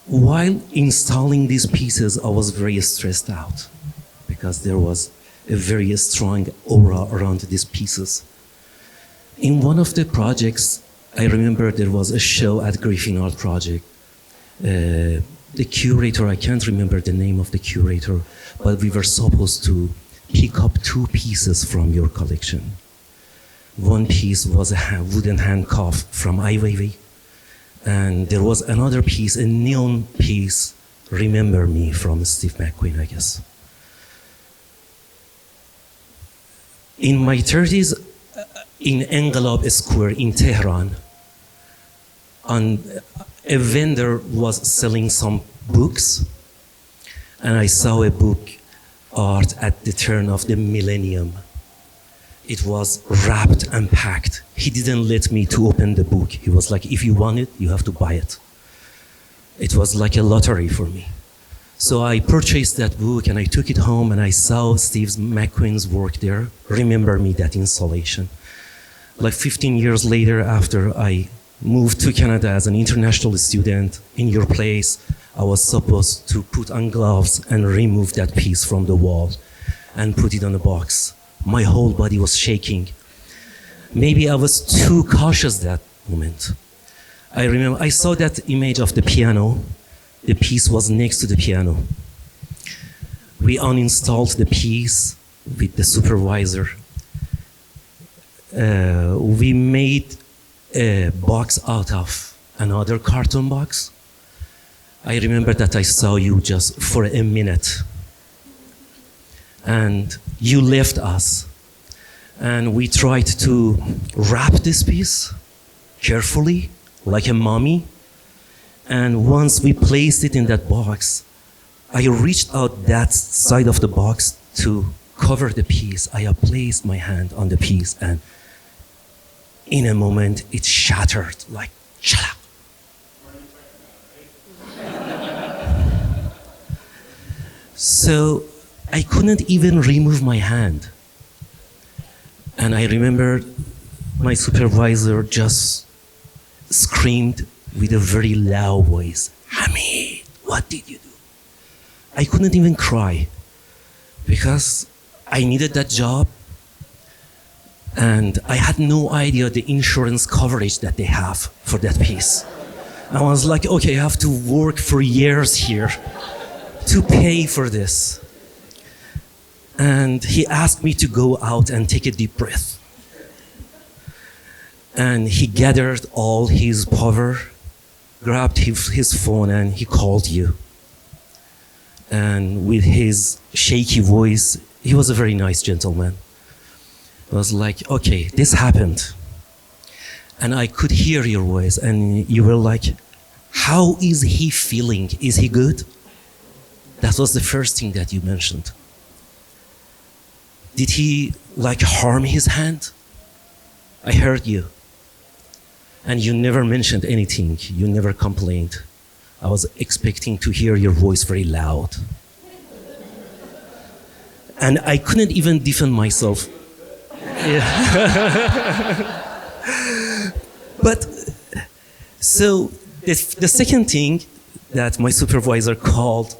while installing these pieces, I was very stressed out, because there was a very strong aura around these pieces. In one of the projects, I remember there was a show at Griffin Art Project. The curator, I can't remember the name of the curator, but we were supposed to pick up 2 pieces from your collection. One piece was a wooden handcuff from Ai Weiwei, and there was another piece, a neon piece, Remember Me, from Steve McQueen, I guess. In my 30s, in Engelab Square in Tehran, a vendor was selling some books, and I saw a book, Art at the Turn of the Millennium. It was wrapped and packed. He didn't let me to open the book. He was like, if you want it, you have to buy it. It was like a lottery for me. So I purchased that book and I took it home and I saw Steve McQueen's work there. Remember Me, that installation. Like 15 years later, after I moved to Canada as an international student, in your place, I was supposed to put on gloves and remove that piece from the wall and put it on a box. My whole body was shaking. Maybe I was too cautious that moment. I remember I saw that image of the piano. The piece was next to the piano. We uninstalled the piece with the supervisor. We made a box out of another carton box. I remember that I saw you just for a minute. And you left us. And we tried to wrap this piece carefully, like a mummy. And once we placed it in that box, I reached out that side of the box to cover the piece. I placed my hand on the piece, and in a moment, it shattered like chalak. So I couldn't even remove my hand. And I remember my supervisor just screamed with a very loud voice, Hamid, what did you do? I couldn't even cry because I needed that job and I had no idea the insurance coverage that they have for that piece. I was like, okay, I have to work for years here to pay for this. And he asked me to go out and take a deep breath. And he gathered all his power, grabbed his phone, and he called you. And with his shaky voice, he was a very nice gentleman. I was like, okay, this happened. And I could hear your voice, and you were like, how is he feeling? Is he good? That was the first thing that you mentioned. Did he harm his hand? I heard you. And you never mentioned anything. You never complained. I was expecting to hear your voice very loud. And I couldn't even defend myself. Yeah. But so the second thing that my supervisor called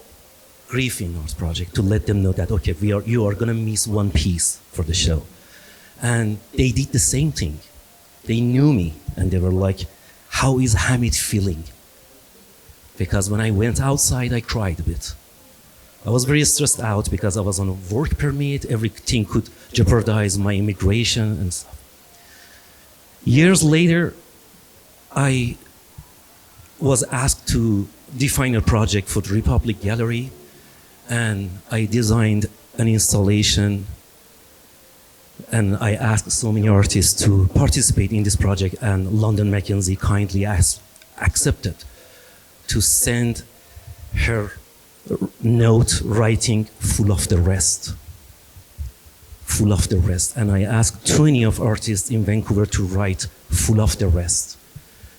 Griffin Art Project to let them know that, okay, you are gonna miss one piece for the show. And they did the same thing. They knew me and they were like, how is Hamid feeling? Because when I went outside, I cried a bit. I was very stressed out because I was on a work permit. Everything could jeopardize my immigration and stuff. Years later, I was asked to define a project for the Republic Gallery, and I designed an installation, and I asked so many artists to participate in this project, and London Mackenzie kindly accepted to send her note writing full of the rest. Full of the rest. And I asked 20 of artists in Vancouver to write full of the rest.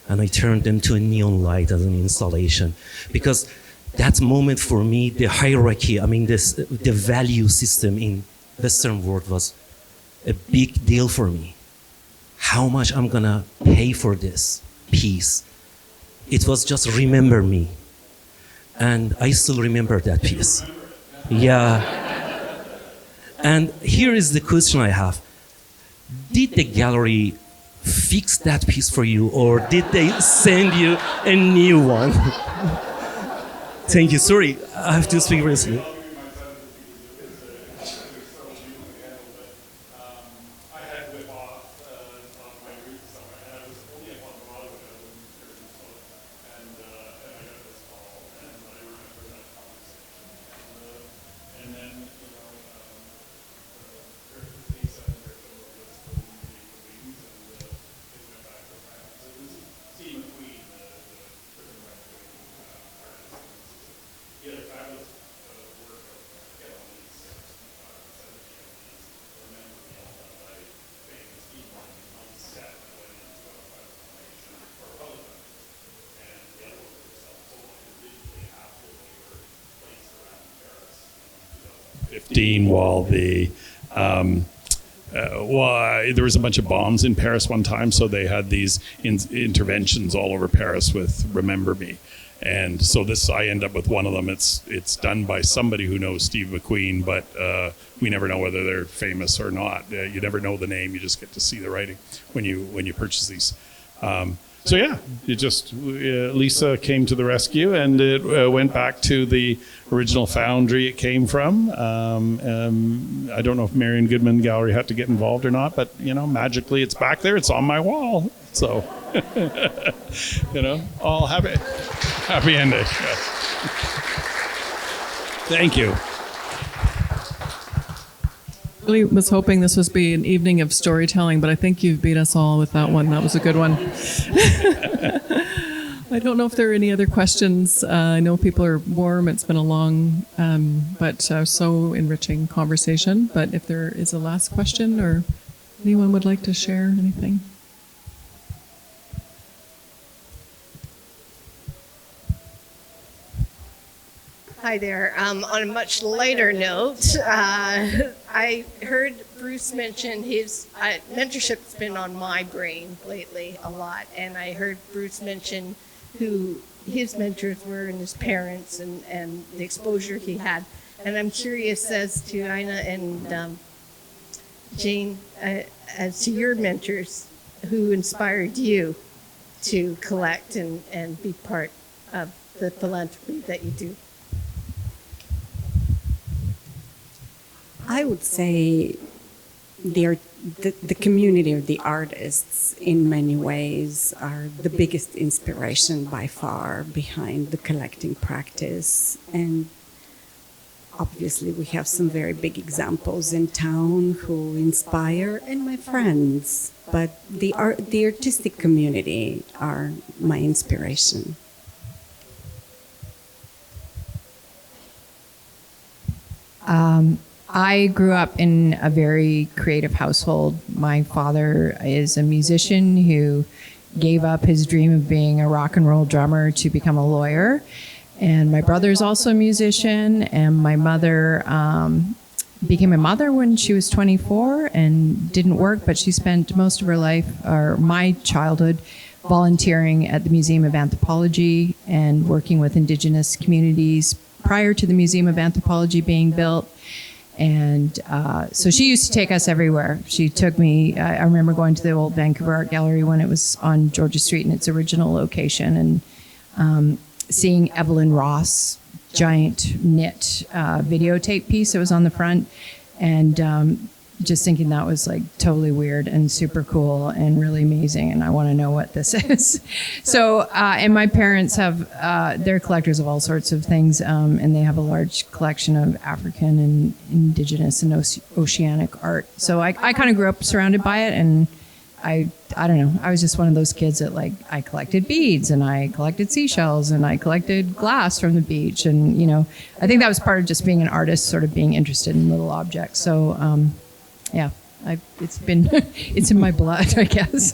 And I turned them to a neon light as an installation. Because that moment for me, the hierarchy, the value system in Western world was a big deal for me. How much I'm gonna pay for this piece? It was just remember me. And I still remember that piece. Yeah. And here is the question I have. Did the gallery fix that piece for you, or did they send you a new one? Thank you. Sorry, I have to speak recently. Dean while there was a bunch of bombs in Paris one time, so they had these interventions all over Paris with Remember Me. And so I end up with one of them. It's done by somebody who knows Steve McQueen, but we never know whether they're famous or not. You never know the name. You just get to see the writing when you purchase these. So yeah, Lisa came to the rescue, and it went back to the original foundry it came from. I don't know if Marion Goodman Gallery had to get involved or not, but magically it's back there. It's on my wall. So all happy ending. Yes. Thank you. Really was hoping this would be an evening of storytelling, but I think you've beat us all with that one. That was a good one. I don't know if there are any other questions. I know people are warm. It's been a long, but so enriching conversation. But if there is a last question or anyone would like to share anything. Hi there. On a much lighter note, I heard Bruce mention his mentorship's been on my brain lately a lot, and I heard Bruce mention who his mentors were and his parents and the exposure he had. And I'm curious as to Ina and Jane, as to your mentors, who inspired you to collect and be part of the philanthropy that you do. I would say the community of the artists in many ways are the biggest inspiration by far behind the collecting practice. And obviously we have some very big examples in town who inspire, and my friends, but the artistic community are my inspiration. I grew up in a very creative household. My father is a musician who gave up his dream of being a rock and roll drummer to become a lawyer. And my brother's also a musician, and my mother became a mother when she was 24 and didn't work, but she spent most of her life, or my childhood, volunteering at the Museum of Anthropology and working with Indigenous communities prior to the Museum of Anthropology being built. And so she used to take us everywhere. She took me, I remember going to the old Vancouver Art Gallery when it was on Georgia Street in its original location, and seeing Evelyn Ross' giant knit videotape piece that was on the front, and just thinking that was like totally weird and super cool and really amazing, and I want to know what this is. So, and my parents have, they're collectors of all sorts of things, and they have a large collection of African and Indigenous and oceanic art. So I kind of grew up surrounded by it, and I don't know, I was just one of those kids that I collected beads, and I collected seashells, and I collected glass from the beach, and I think that was part of just being an artist, sort of being interested in little objects. So, yeah, it's in my blood, I guess.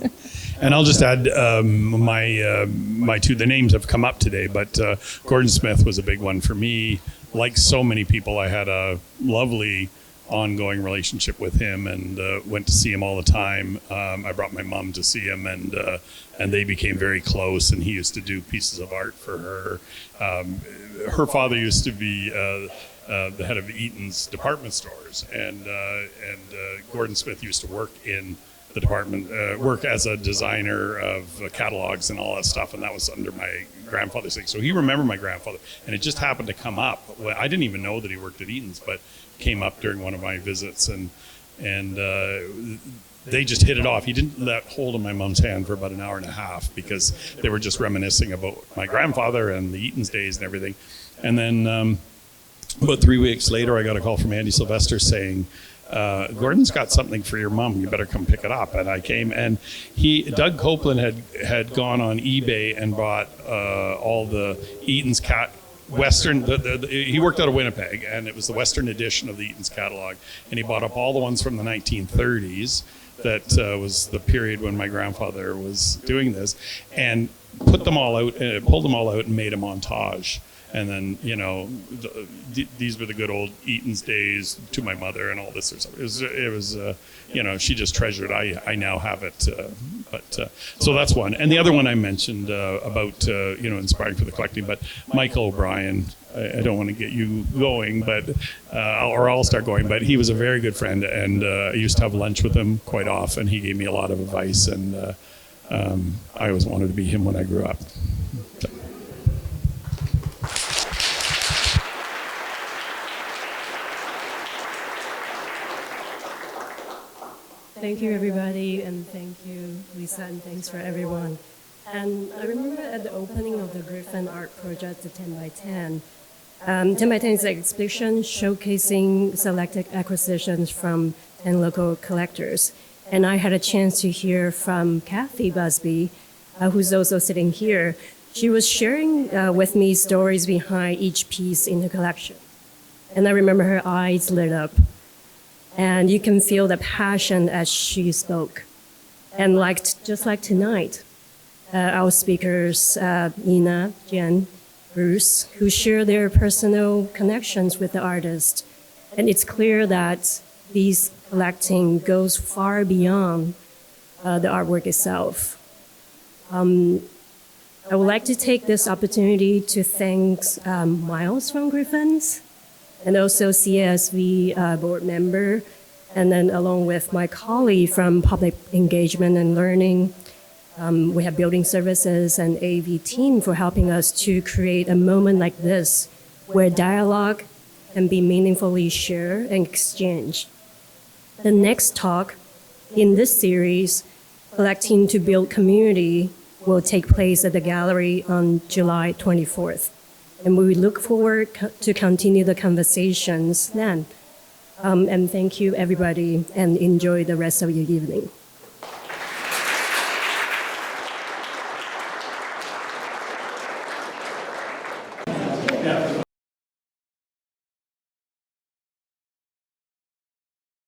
And I'll just add my two. The names have come up today, but Gordon Smith was a big one for me. Like so many people, I had a lovely ongoing relationship with him, and went to see him all the time. I brought my mom to see him, and they became very close. And he used to do pieces of art for her. Her father used to be the head of Eaton's department stores, and Gordon Smith used to work in the department, work as a designer of catalogs and all that stuff, and that was under my grandfather's thing. So he remembered my grandfather, and it just happened to come up. I didn't even know that he worked at Eaton's, but came up during one of my visits, and they just hit it off. He didn't let hold of my mom's hand for about an hour and a half because they were just reminiscing about my grandfather and the Eaton's days and everything. And then about 3 weeks later, I got a call from Andy Sylvester saying, Gordon's got something for your mom. You better come pick it up. And I came, and Doug Copeland had gone on eBay and bought all the Eaton's Western. He worked out of Winnipeg, and it was the Western edition of the Eaton's catalog. And he bought up all the ones from the 1930s. That was the period when my grandfather was doing this, and pulled them all out and made a montage. And then, these were the good old Eaton's days to my mother and all this sort of stuff. It was she just treasured. I now have it. So that's one. And the other one I mentioned about, inspiring for the collecting, but Michael O'Brien, I don't want to get you going, but or I'll start going, but he was a very good friend, and I used to have lunch with him quite often. He gave me a lot of advice, and I always wanted to be him when I grew up. Thank you, everybody, and thank you, Lisa, and thanks for everyone. And I remember at the opening of the Griffin art project, the 10 by 10, 10 by 10 is an exhibition showcasing selected acquisitions from 10 local collectors. And I had a chance to hear from Kathy Busby, who's also sitting here. She was sharing with me stories behind each piece in the collection. And I remember her eyes lit up. And you can feel the passion as she spoke. And just like tonight, our speakers, Nina, Jen, Bruce, who share their personal connections with the artist. And it's clear that these collecting goes far beyond the artwork itself. I would like to take this opportunity to thank Miles from Griffin's, and also CASV board member, and then along with my colleague from public engagement and learning. We have building services and AV team for helping us to create a moment like this where dialogue can be meaningfully shared and exchanged. The next talk in this series, Collecting to Build Community, will take place at the gallery on July 24th. And we look forward to continue the conversations then. And thank you, everybody, and enjoy the rest of your evening.